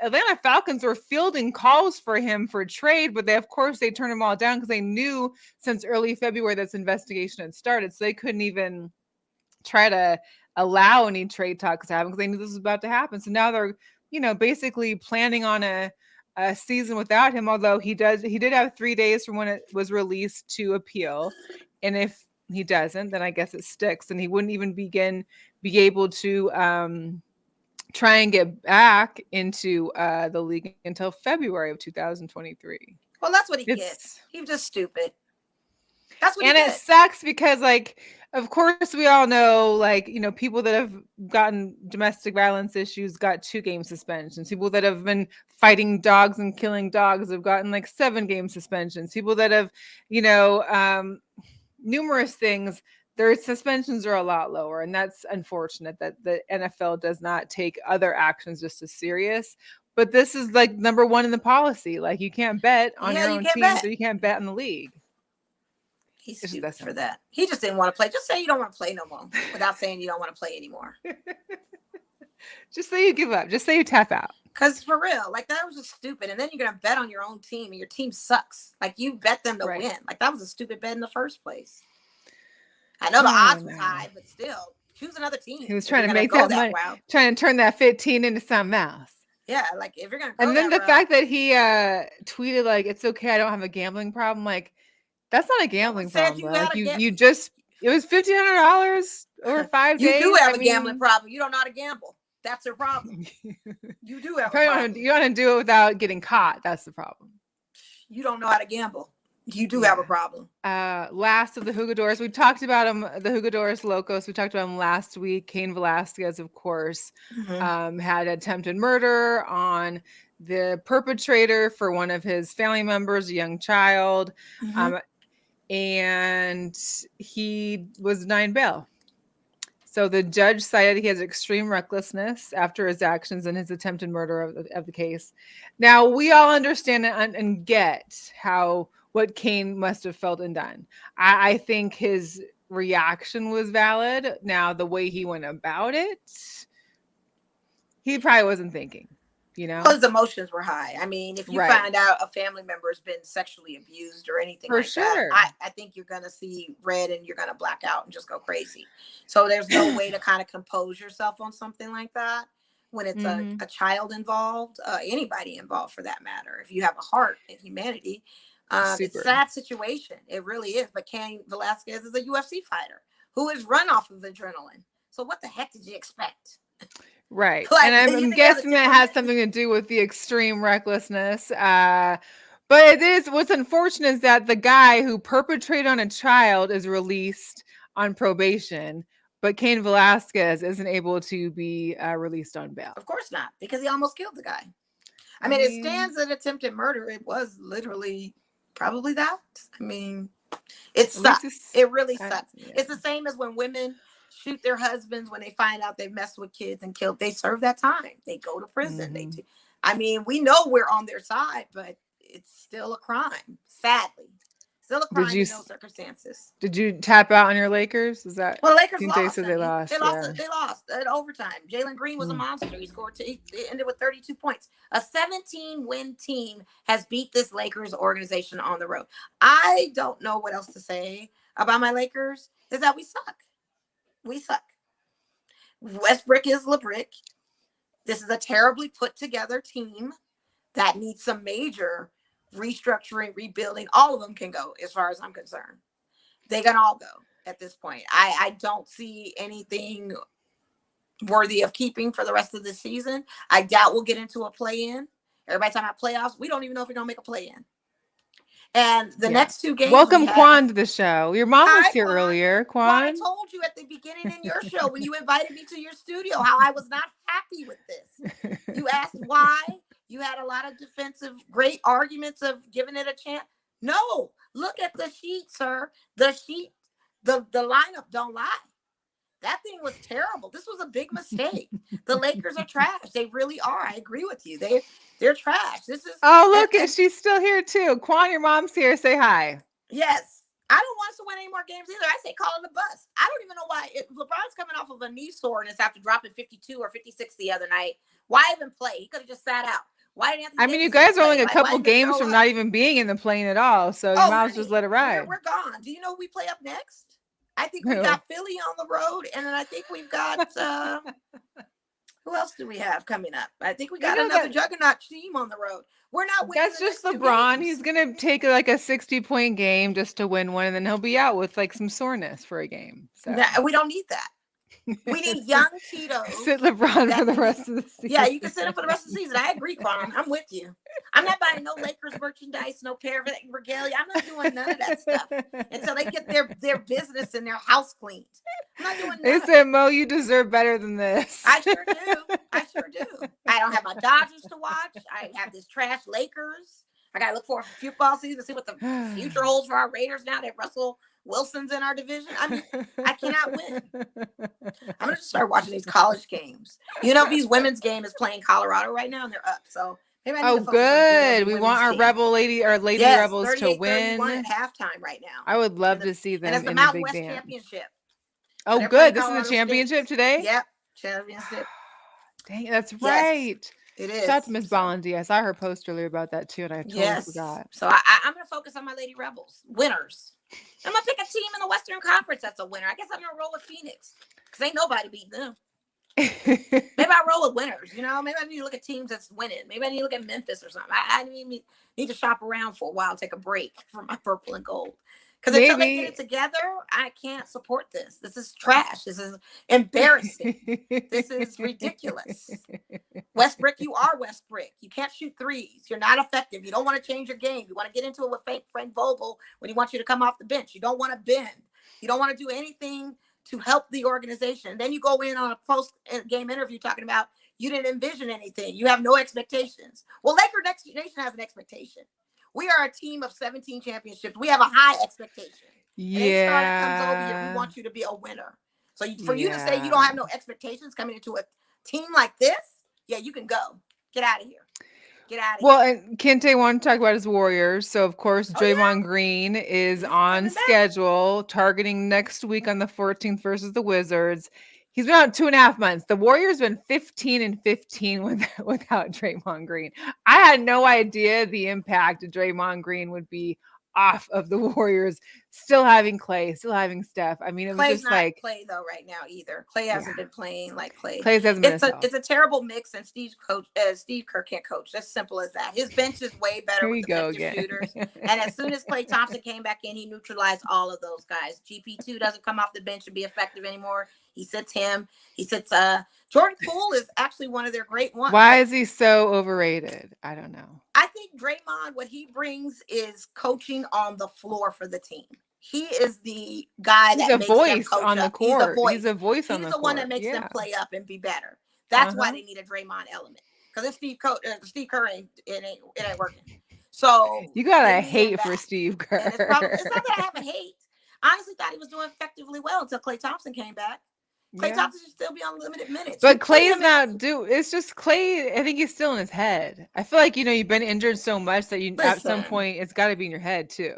Atlanta Falcons were fielding calls for him for trade, but of course they turned them all down because they knew since early February this investigation had started, so they couldn't even try to allow any trade talks to happen because they knew this was about to happen. So now they're, basically planning on a season without him. Although he did have 3 days from when it was released to appeal, and if he doesn't, then I guess it sticks, and he wouldn't even be able to try and get back into the league until February of 2023. Well, that's what he gets. He was just stupid. That's what he gets. And it sucks because, like, of course, we all know, like, people that have gotten domestic violence issues got 2-game suspensions. People that have been fighting dogs and killing dogs have gotten like 7-game suspensions. People that have, numerous things, their suspensions are a lot lower, and that's unfortunate that the NFL does not take other actions just as serious. But this is like number one in the policy. Like, you can't bet on your own team, so you can't bet in the league. He's stupid for that. He just didn't want to play. Just say you don't want to play no more without saying you don't want to play anymore. Just say you give up. Just say you tap out. Because for real, like, that was just stupid. And then you're going to bet on your own team, and your team sucks. Like, you bet them to win. Like, that was a stupid bet in the first place. I know the odds was high, but still, choose another team. He was trying to make that money, trying to turn that 15 into something else. Yeah, like, if you're going to go and then the fact that he tweeted, like, it's okay, I don't have a gambling problem. Like, that's not a gambling problem. Like, you just, it was $1,500 over 5 days. You do have a gambling problem. You don't know how to gamble. That's your problem. You do have a problem. You want to do it without getting caught. That's the problem. You don't know how to gamble. You do have a problem. Last of the Jugadores. We talked about him, the Jugadores Locos. We talked about him last week. Cain Velasquez, of course, had attempted murder on the perpetrator for one of his family members, a young child. And he was denied bail. So the judge cited he has extreme recklessness after his actions and his attempted murder of the case. Now, we all understand and get what Cain must have felt and done. I think his reaction was valid. Now, the way he went about it, he probably wasn't thinking. Well, his emotions were high. I mean, if you find out a family member has been sexually abused or anything that, I think you're going to see red and you're going to black out and just go crazy. So there's no way to kind of compose yourself on something like that when it's a child involved, anybody involved for that matter. If you have a heart in humanity, it's a sad situation. It really is. But Cain Velasquez is a UFC fighter who is run off of adrenaline. So what the heck did you expect? Right. Like, and I'm guessing that has something to do with the extreme recklessness. But what's unfortunate is that the guy who perpetrated on a child is released on probation, but Cain Velasquez isn't able to be released on bail. Of course not, because he almost killed the guy. I mean, it stands an attempted murder. It was literally probably that. I mean, it sucks. It really sucks. Yeah. It's the same as when women shoot their husbands when they find out they messed with kids and killed. They serve that time. They go to prison. I mean, we know we're on their side, but it's still a crime. Sadly, Still a Did crime you in no circumstances. did you tap out on your Lakers? Is that Well, the Lakers Kinte lost, said they honey. lost? They lost. Yeah. They lost at overtime. Jalen Green was a monster. He scored. He ended with 32 points. A 17-win team has beat this Lakers organization on the road. I don't know what else to say about my Lakers. Is that we suck. We suck. Westbrook is LeBrick. This is a terribly put together team that needs some major restructuring, rebuilding. All of them can go, as far as I'm concerned. They can all go at this point. I don't see anything worthy of keeping for the rest of the season. I doubt we'll get into a play-in. Everybody's talking about playoffs. We don't even know if we're going to make a play-in. And the next two games Welcome, we have, Quan, to the show. Your mom was hi, here Quan. earlier. Quan, I Quan. told you at the beginning in your show when you invited me to your studio how I was not happy with this. You asked why. You had a lot of defensive, great arguments of giving it a chance. No, look at the sheet, sir. The sheet, the lineup don't lie. That thing was terrible. This was a big mistake. The Lakers are trash. They really are. I agree with you. They're trash. This is look, she's still here too. Quan, your mom's here. Say hi. Yes. I don't want us to win any more games either. I say call it a bust. I don't even know why. If LeBron's coming off of a knee soreness after dropping 52 or 56 the other night, why even play? He could have just sat out. Why didn't Anthony Davis you guys are only play? a couple games from not even being in the plane at all. So you might as well just let it ride. We're gone. Do you know who we play up next? I think we got Philly on the road, and then I think we've got who else do we have coming up? I think we got another juggernaut team on the road. We're not winning. That's just LeBron. He's gonna take like a 60-point game just to win one, and then he'll be out with like some soreness for a game. So we don't need that. We need young Tito. Sit LeBron for the rest of the season. Yeah, you can sit him for the rest of the season. I agree, Quan. I'm with you. I'm not buying no Lakers merchandise, no paraphernalia, regalia. I'm not doing none of that stuff until they get their business and their house cleaned. I'm not doing They said, Mo, you deserve better than this. I sure do. I sure do. I don't have my Dodgers to watch. I have this trash Lakers. I got to look for a football season to see what the future holds for our Raiders now that Russell Wilson's in our division. I mean, I cannot win. I'm going to start watching these college games. You know, these women's game is playing Colorado right now, and they're up. So maybe I need to good. We want our Lady Rebels to win at halftime right now. I would love to see them. And it's the in Mountain the big West dance. Championship. Oh, so good. This is the championship today? Yep. Championship. Dang, that's right. Yes, it is. Shout out to Miss Bollandy. I saw her post earlier about that too, and I totally forgot. So I'm going to focus on my Lady Rebels. Winners. I'm going to pick a team in the Western Conference that's a winner. I guess I'm going to roll with Phoenix because ain't nobody beating them. Maybe I roll with winners. You know, maybe I need to look at teams that's winning. Maybe I need to look at Memphis or something. I need to shop around for a while, take a break from my purple and gold. Because until they get it together, I can't support this. This is trash. This is embarrassing. This is ridiculous. Westbrook, you are Westbrook. You can't shoot threes. You're not effective. You don't want to change your game. You want to get into it with Frank Vogel when he wants you to come off the bench. You don't want to bend. You don't want to do anything to help the organization. Then you go in on a post-game interview talking about you didn't envision anything. You have no expectations. Well, Laker Nation has an expectation. We are a team of 17 championships. We have a high expectation. Yeah. And any star that comes over here, we want you to be a winner. So for you to say you don't have no expectations coming into a team like this, yeah, you can go. Get out of here. Get out of here. Well, and Kinte wanted to talk about his Warriors. So, of course, Draymond Green is on schedule, targeting next week on the 14th versus the Wizards. He's been out 2.5 months. The Warriors been 15-15 without Draymond Green. I had no idea the impact of Draymond Green would be off of the Warriors, still having Clay, still having Steph. I mean, it was just not like Clay though right now either. Clay hasn't been playing like Clay. Clay hasn't been. It's a terrible mix, and Steve Kerr can't coach. That's simple as that. His bench is way better with defensive shooters. And as soon as Klay Thompson came back in, he neutralized all of those guys. GP2 doesn't come off the bench and be effective anymore. He sits him. He sits Jordan Poole is actually one of their great ones. Why is he so overrated? I don't know. I think Draymond, what he brings is coaching on the floor for the team. He is the guy that makes them coach on the court. He's a voice on the court. He's the one that makes them play up and be better. That's why they need a Draymond element. Because if Steve Kerr it ain't working. So you got a hate for Steve Kerr. It's not that I have a hate. I honestly thought he was doing effectively well until Klay Thompson came back. Klay Thompson should still be on limited minutes. But Clay's not it's just Clay, I think he's still in his head. I feel like, you've been injured so much that at some point it's got to be in your head too.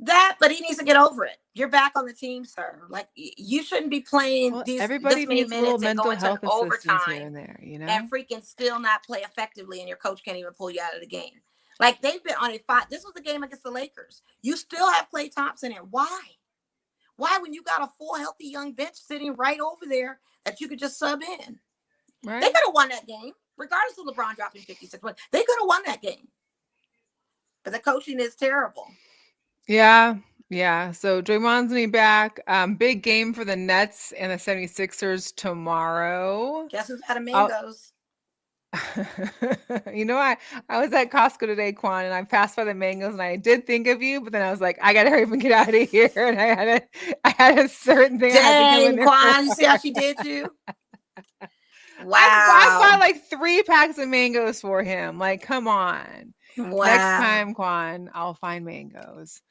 That, but he needs to get over it. You're back on the team, sir. Like you shouldn't be playing Well, this everybody many needs little minutes and mental going to an health assistance here overtime and there, you and know? freaking still not play effectively, and your coach can't even pull you out of the game. Like they've been on a fight. This was the game against the Lakers. You still have Klay Thompson in. Why? Why, when you got a full, healthy young bench sitting right over there that you could just sub in? They Right? could have won that game, regardless of LeBron dropping 56 points. They could have won that game. But the coaching is terrible. Yeah. Yeah. So Draymond's gonna be back. Big game for the Nets and the 76ers tomorrow. Guess who's out of I'll mangoes? you know, I was at Costco today, Quan, and I passed by the mangoes and I did think of you, but then I was like, I gotta hurry up and get out of here. And I had a certain thing I had to come in Dang, there for. Quan, you see how she did you? I Wow. bought like 3 packs of mangoes for him. Like, come on. Next Wow. time, Quan, I'll find mangoes.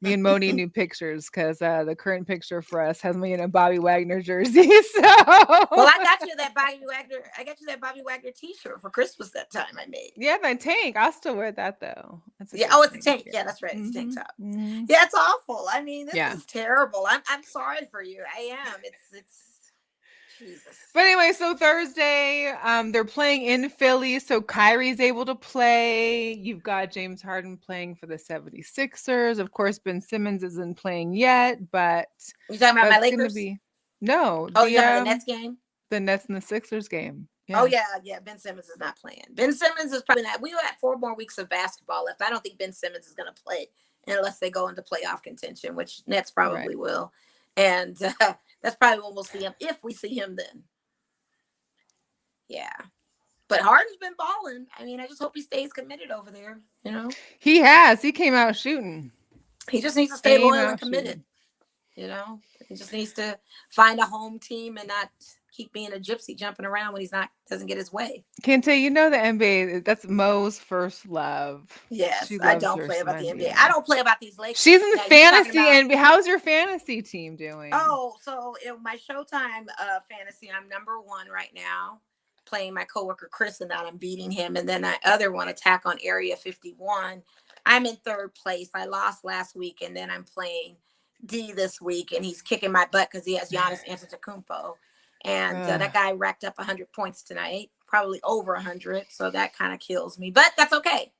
Me and Moni new pictures because the current picture for us has me in a Bobby Wagner jersey. So Well, I got you that Bobby Wagner. I got you that Bobby Wagner T-shirt for Christmas that time. I made. yeah, my tank. I'll still wear that though. That's a Yeah. good Oh, it's a tank. tank. Yeah. Yeah, that's right. It's a tank top. Mm-hmm. Yeah, it's awful. I mean, this Yeah. is terrible. I'm sorry for you. I am. It's Jesus. But anyway, so Thursday, they're playing in Philly, so Kyrie's able to play. You've got James Harden playing for the 76ers. Of course, Ben Simmons isn't playing yet, but You talking about my that's gonna Lakers? be no Oh, you talking about the Nets game? the Nets and the Sixers game. Oh Yeah. yeah. Ben Simmons is not playing. Ben Simmons is probably not. We got 4 more weeks of basketball left. I don't think Ben Simmons is going to play unless they go into playoff contention, which Nets probably Right. will. And that's probably when we'll see him, if we see him then. Yeah. But Harden's been balling. I mean, I just hope he stays committed over there. You know, He has. He came out shooting. he just needs to stay Came loyal out and committed. shooting. You know, he just needs to find a home team and not keep being a gypsy jumping around when doesn't get his way. Kente, you know the NBA, that's Mo's first love. Yes, She I loves don't her play some about the NBA. NBA. I don't play about these Lakers. She's in the Now, you talking fantasy about- NBA. How's your fantasy team doing? Oh, so in my Showtime fantasy, I'm number 1 right now, playing my coworker Chris, and I'm beating him. And then my other one, Attack on Area 51, I'm in 3rd place. I lost last week, and then I'm playing D this week, and he's kicking my butt because he has Giannis Antetokounmpo. And that guy racked up 100 points tonight, probably over 100. So that kind of kills me, but that's okay.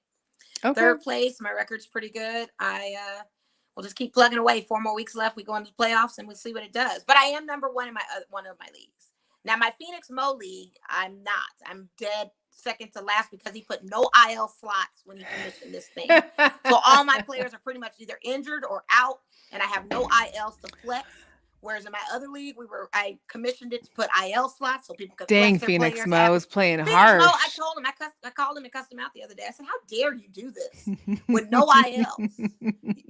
3rd place. My record's pretty good. We'll just keep plugging away. 4 more weeks left. We go into the playoffs and we'll see what it does. But I am number 1 in my one of my leagues. Now, my Phoenix Mo League, I'm not. I'm dead second to last because he put no IL slots when he commissioned this thing. So all my players are pretty much either injured or out, and I have no ILs to flex. Whereas in my other league, I commissioned it to put IL slots so people could Dang, flex their Phoenix players. Mo's playing Phoenix harsh. Mo, I told him, I called him and cussed him out the other day. I said, how dare you do this with no ILs?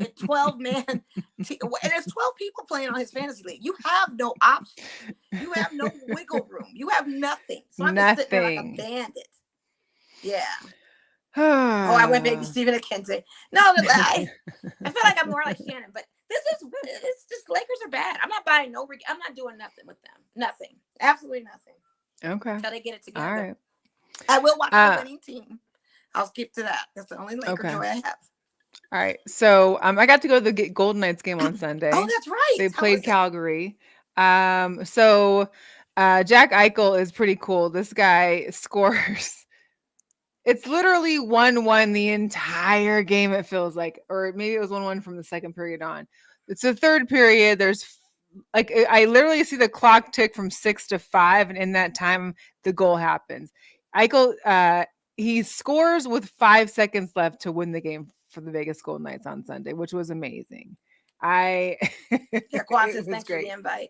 A 12-man team, and there's 12 people playing on his fantasy league. You have no option. You have no wiggle room. You have nothing. So I'm just sitting there like a bandit. Yeah. Oh, I went baby Stephen Akente. No, I feel like I'm more like Shannon, but it's just Lakers are bad. I'm not buying I'm not doing nothing with them. Nothing. Absolutely nothing. Okay. Until they get it together. All right. I will watch the winning team. I'll skip to that. That's the only Laker joy I have. All right. So I got to go to the Golden Knights game on Sunday. Oh, that's right. They played Calgary. So Jack Eichel is pretty cool. This guy scores. It's literally 1-1 the entire game, it feels like. Or maybe it was 1-1 from the second period on. It's the third period. There's like, I literally see the clock tick from 6 to 5. And in that time, the goal happens. Eichel, he scores with 5 seconds left to win the game for the Vegas Golden Knights on Sunday, which was amazing. Thanks for the invite.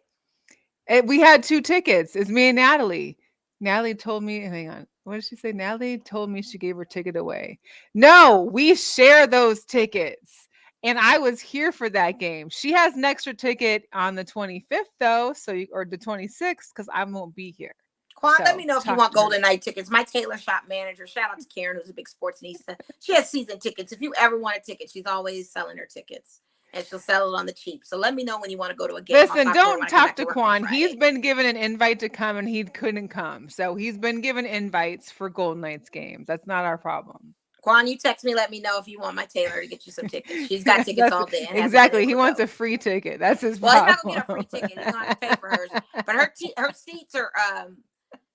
We had 2 tickets. It's me and Natalie. Natalie told me, hang on. What did she say? Natalie told me she gave her ticket away. No, we share those tickets. And I was here for that game. She has an extra ticket on the 25th, though, or the 26th, because I won't be here. Quan, let me know if you want Golden Knight tickets. My Taylor shop manager, shout out to Karen, who's a big sportsnista. She has season tickets. If you ever want a ticket, she's always selling her tickets. And she'll sell it on the cheap. So let me know when you want to go to a game. Listen, don't talk to Quan. He's been given an invite to come and he couldn't come. So he's been given invites for Golden Knights games. That's not our problem. Quan, you text me, let me know if you want my tailor to get you some tickets. She's got tickets all day. And exactly. He wants a free ticket. That's his well, problem. he's not gonna get a free ticket. He's gonna have to pay for hers. But her seats are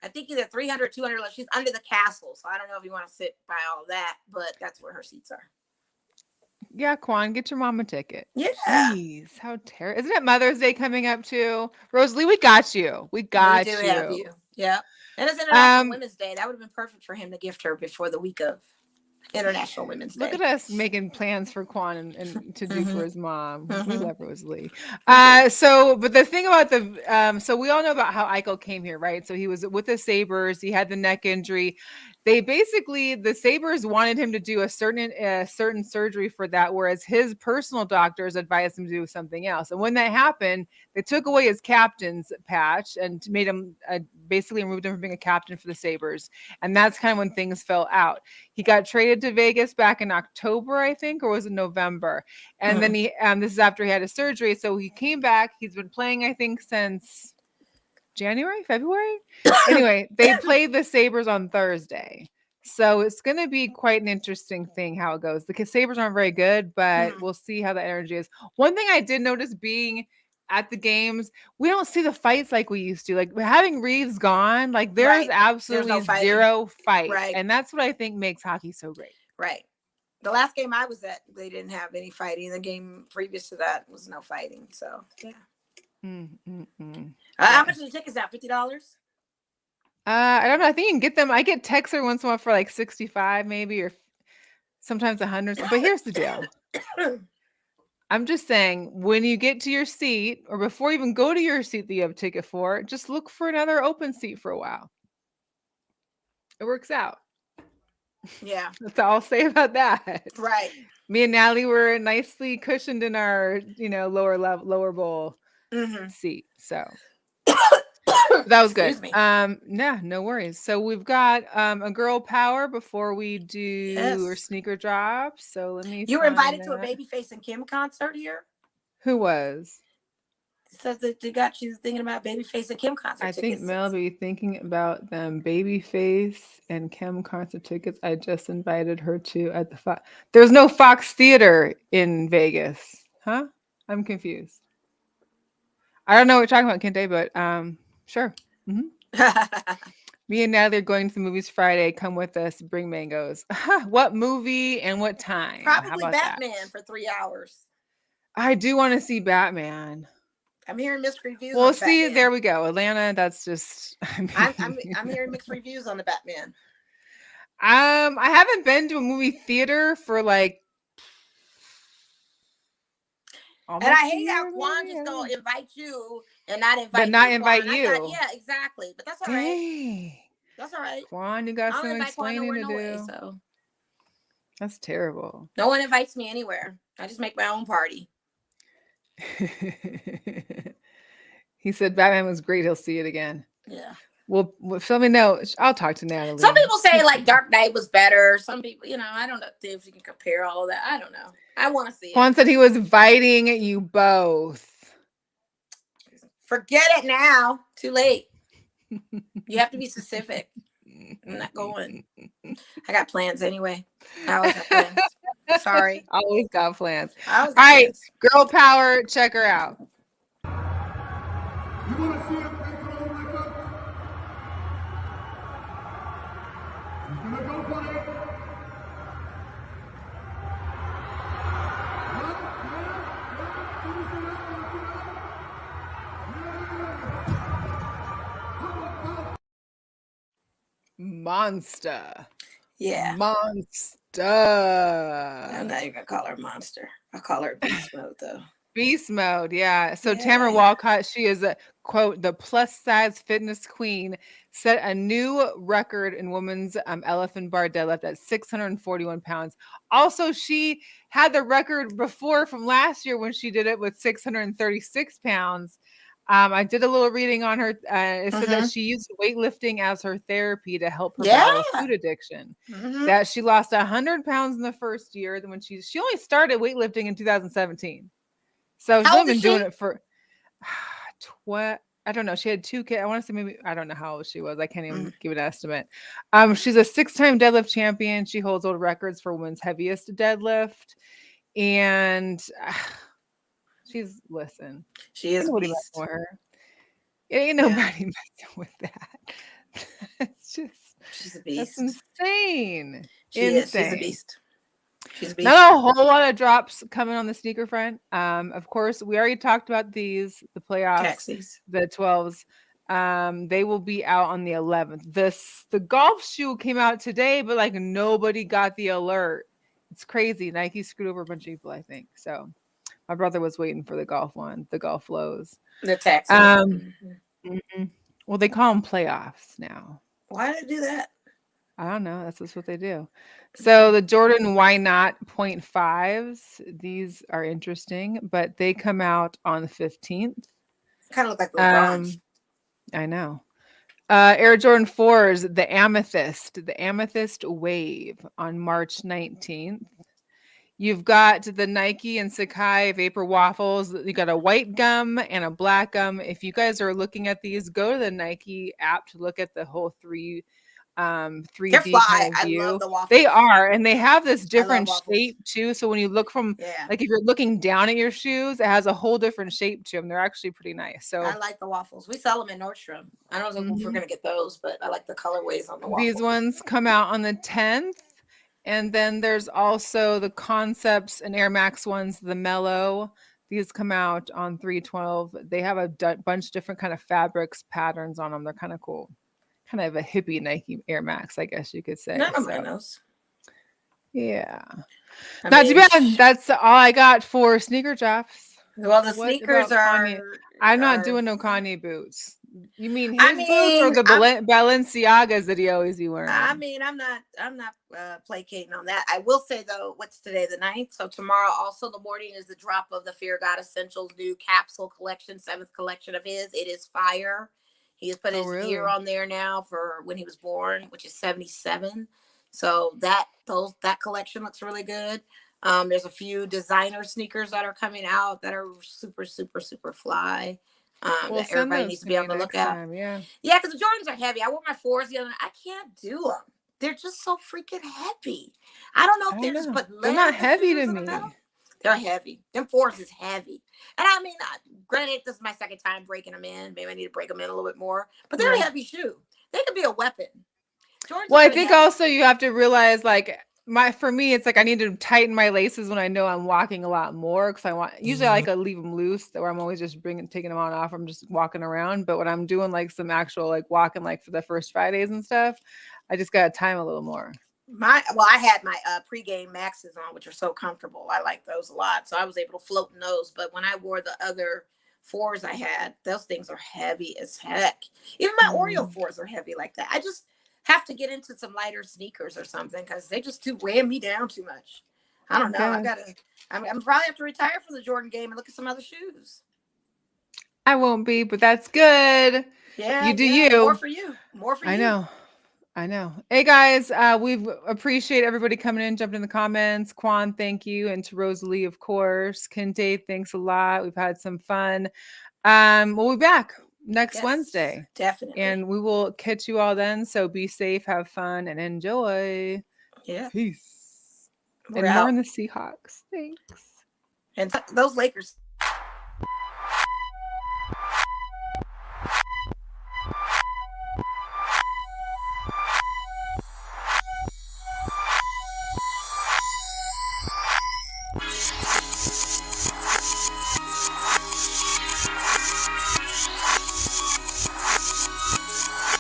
I think either 300, 200. She's under the castle, so I don't know if you want to sit by all that, but that's where her seats are. Yeah, Quan, get your mom a ticket. Yeah. Jeez, how terrible. Isn't it Mother's Day coming up too? Rosalie, we got you. We got we do you. Have you. Yeah. And it's International Women's Day. That would have been perfect for him to gift her before the week of International Women's Day. Look at us making plans for Quan and to do for his mom. We love Rosalie. So, but the thing about so we all know about how Eichel came here, right? So he was with the Sabres. He had the neck injury. The Sabres wanted him to do a certain surgery for that, whereas his personal doctors advised him to do something else. And when that happened, they took away his captain's patch and made him basically removed him from being a captain for the Sabres. And that's kind of when things fell out. He got traded to Vegas back in October, I think, or was it November? And then this is after he had his surgery. So he came back. He's been playing, I think, since January, February. Anyway, they played the Sabres on Thursday. So it's going to be quite an interesting thing how it goes. The Sabres aren't very good, but we'll see how the energy is. One thing I did notice being at the games, we don't see the fights like we used to. Like having Reeves gone, like there's absolutely zero fights. Right. And that's what I think makes hockey so great. Right. The last game I was at, they didn't have any fighting. The game previous to that was no fighting. So, yeah. How much are the tickets at? $50? I don't know. I think you can get them. I get texts every once in a while for like 65 maybe, or sometimes 100. But here's the deal. I'm just saying, when you get to your seat, or before you even go to your seat that you have a ticket for, just look for another open seat for a while. It works out. Yeah. That's all I'll say about that. Right. Me and Natalie were nicely cushioned in our, lower bowl seat. So that was good. No worries. So we've got a girl power before we do our sneaker drop. So let me. You were invited to a Babyface and Kim concert here? Who was? It says that they got you thinking about Babyface and Kim concert tickets. I think Mlb thinking about them Babyface and Kim concert tickets. I just invited her to at the Fox. There's no Fox Theater in Vegas, huh? I'm confused. I don't know what you're talking about, Kente, but sure. Me and Natalie are going to the movies Friday. Come with us. Bring mangoes. What movie and what time? Probably Batman for 3 hours. I do want to see Batman. I'm hearing mixed reviews. Well, see, Batman. There we go. Atlanta. That's just. I'm hearing mixed reviews on the Batman. I haven't been to a movie theater for like. And I hate how Juan just gonna invite you and not invite but not invite you. Yeah, exactly. But that's all right. That's all right. Juan, you got some explaining to do. So that's terrible. No one invites me anywhere. I just make my own party. He said Batman was great. He'll see it again. Yeah. Well, let me know. I'll talk to Natalie. Some people say like Dark Knight was better. Some people, I don't know if you can compare all of that. I don't know. I want to see it. Juan said he was inviting you both. Forget it now. Too late. You have to be specific. I'm not going. I got plans anyway. I always have plans. Sorry. Always got plans. All right. Girl power. Check her out. You want to see a free throw record? He's going to go for it. Monster. Yeah. Monster. I'm not even going to call her Monster. I'll call her Beast Mode, though. Beast Mode, yeah. So Tamara Walcott, she is a quote, the plus size fitness queen, set a new record in women's elephant bar deadlift at 641 pounds. Also, she had the record before from last year when she did it with 636 pounds. I did a little reading on her. It said that she used weightlifting as her therapy to help her battle food addiction. That she lost 100 pounds in the first year. Then when she only started weightlifting in 2017. So she's only been doing it for I don't know. She had 2 kids. I want to say maybe I don't know how old she was. I can't even Mm. give an estimate. She's a 6-time deadlift champion. She holds world records for women's heaviest deadlift, and she's listen. She is Ain't a nobody beast. messing with her. Ain't Yeah. nobody messing with that. It's just She's a that's beast. insane. She is. She's a Insane. beast. She's a beast. Not a whole lot of drops coming on the sneaker front. Of course, we already talked about the playoffs, Taxis. the 12s. They will be out on the 11th. The golf shoe came out today, but like nobody got the alert. It's crazy. Nike screwed over a bunch of people, I think. So my brother was waiting for the golf one, the golf lows. The taxis. Mhm. Well, they call them playoffs now. Why did they do that? I don't know. That's just what they do. So the Jordan Why Not 0.5s, these are interesting, but they come out on the 15th. Kind of look like LeBron. I know. Air Jordan 4s, the Amethyst Wave on March 19th. You've got the Nike and Sakai Vapor Waffles. You got a white gum and a black gum. If you guys are looking at these, go to the Nike app to look at the whole 3D They're fly. kind of I view. love the waffles. They are, and they have this I love different waffles. shape too. So when you look from, Yeah. like if you're looking down at your shoes, it has a whole different shape to them. They're actually pretty nice. So I like the waffles. We sell them in Nordstrom. I don't know if we're gonna get those, but I like the colorways on the waffles. these ones come out on the 10th. And then there's also the Concepts and Air Max ones, the Mellow. These come out on 3/12. They have a bunch of different kind of fabrics, patterns on them. They're kind of cool. Kind of a hippie Nike Air Max, I guess you could say. None of mine those. Yeah. Not too bad. That's all I got for sneaker drops. Well, the sneakers are. Kanye? I'm not doing no Kanye boots. You mean his I boots or the Balenciagas that he always be wearing? I mean, I'm not placating on that. I will say though, what's today, the 9th? So tomorrow, also the morning, is the drop of the Fear God Essentials new capsule collection, 7th collection of his. It is fire. He has put his year on there now for when he was born, which is 77. So that collection looks really good. There's a few designer sneakers that are coming out that are super, super, super fly. That everybody needs to be on the lookout. Yeah, because the Jordans are heavy. I wore my 4s the other night. I can't do them. They're just so freaking heavy. I don't know if they're just put. They're not heavy to me. They're heavy. Them 4s is heavy. And I mean, granted, this is my second time breaking them in. Maybe I need to break them in a little bit more. But they're a heavy shoe. They could be a weapon. Jordans well, I think also you have to realize, like, for me, it's like I need to tighten my laces when I know I'm walking a lot more because usually I like to leave them loose, where I'm always just taking them on off. I'm just walking around. But when I'm doing like some actual like walking like for the first Fridays and stuff, I just got to time a little more. I had my pregame Maxes on, which are so comfortable. I like those a lot. So I was able to float in those. But when I wore the other 4s I had, those things are heavy as heck. Even my Oreo 4s are heavy like that. I just have to get into some lighter sneakers or something because they just weigh me down too much. I don't know. I'm probably have to retire from the Jordan game and look at some other shoes. I won't be, but that's good. Yeah, you do you. More for you. I know. Hey guys, we appreciate everybody coming in, jumping in the comments. Quan, thank you, and to Rosalie, of course. Kente, thanks a lot. We've had some fun. We'll be back next Wednesday. Definitely. And we will catch you all then. So be safe, have fun, and enjoy. Yeah. Peace. And more in the Seahawks. Thanks. And those Lakers.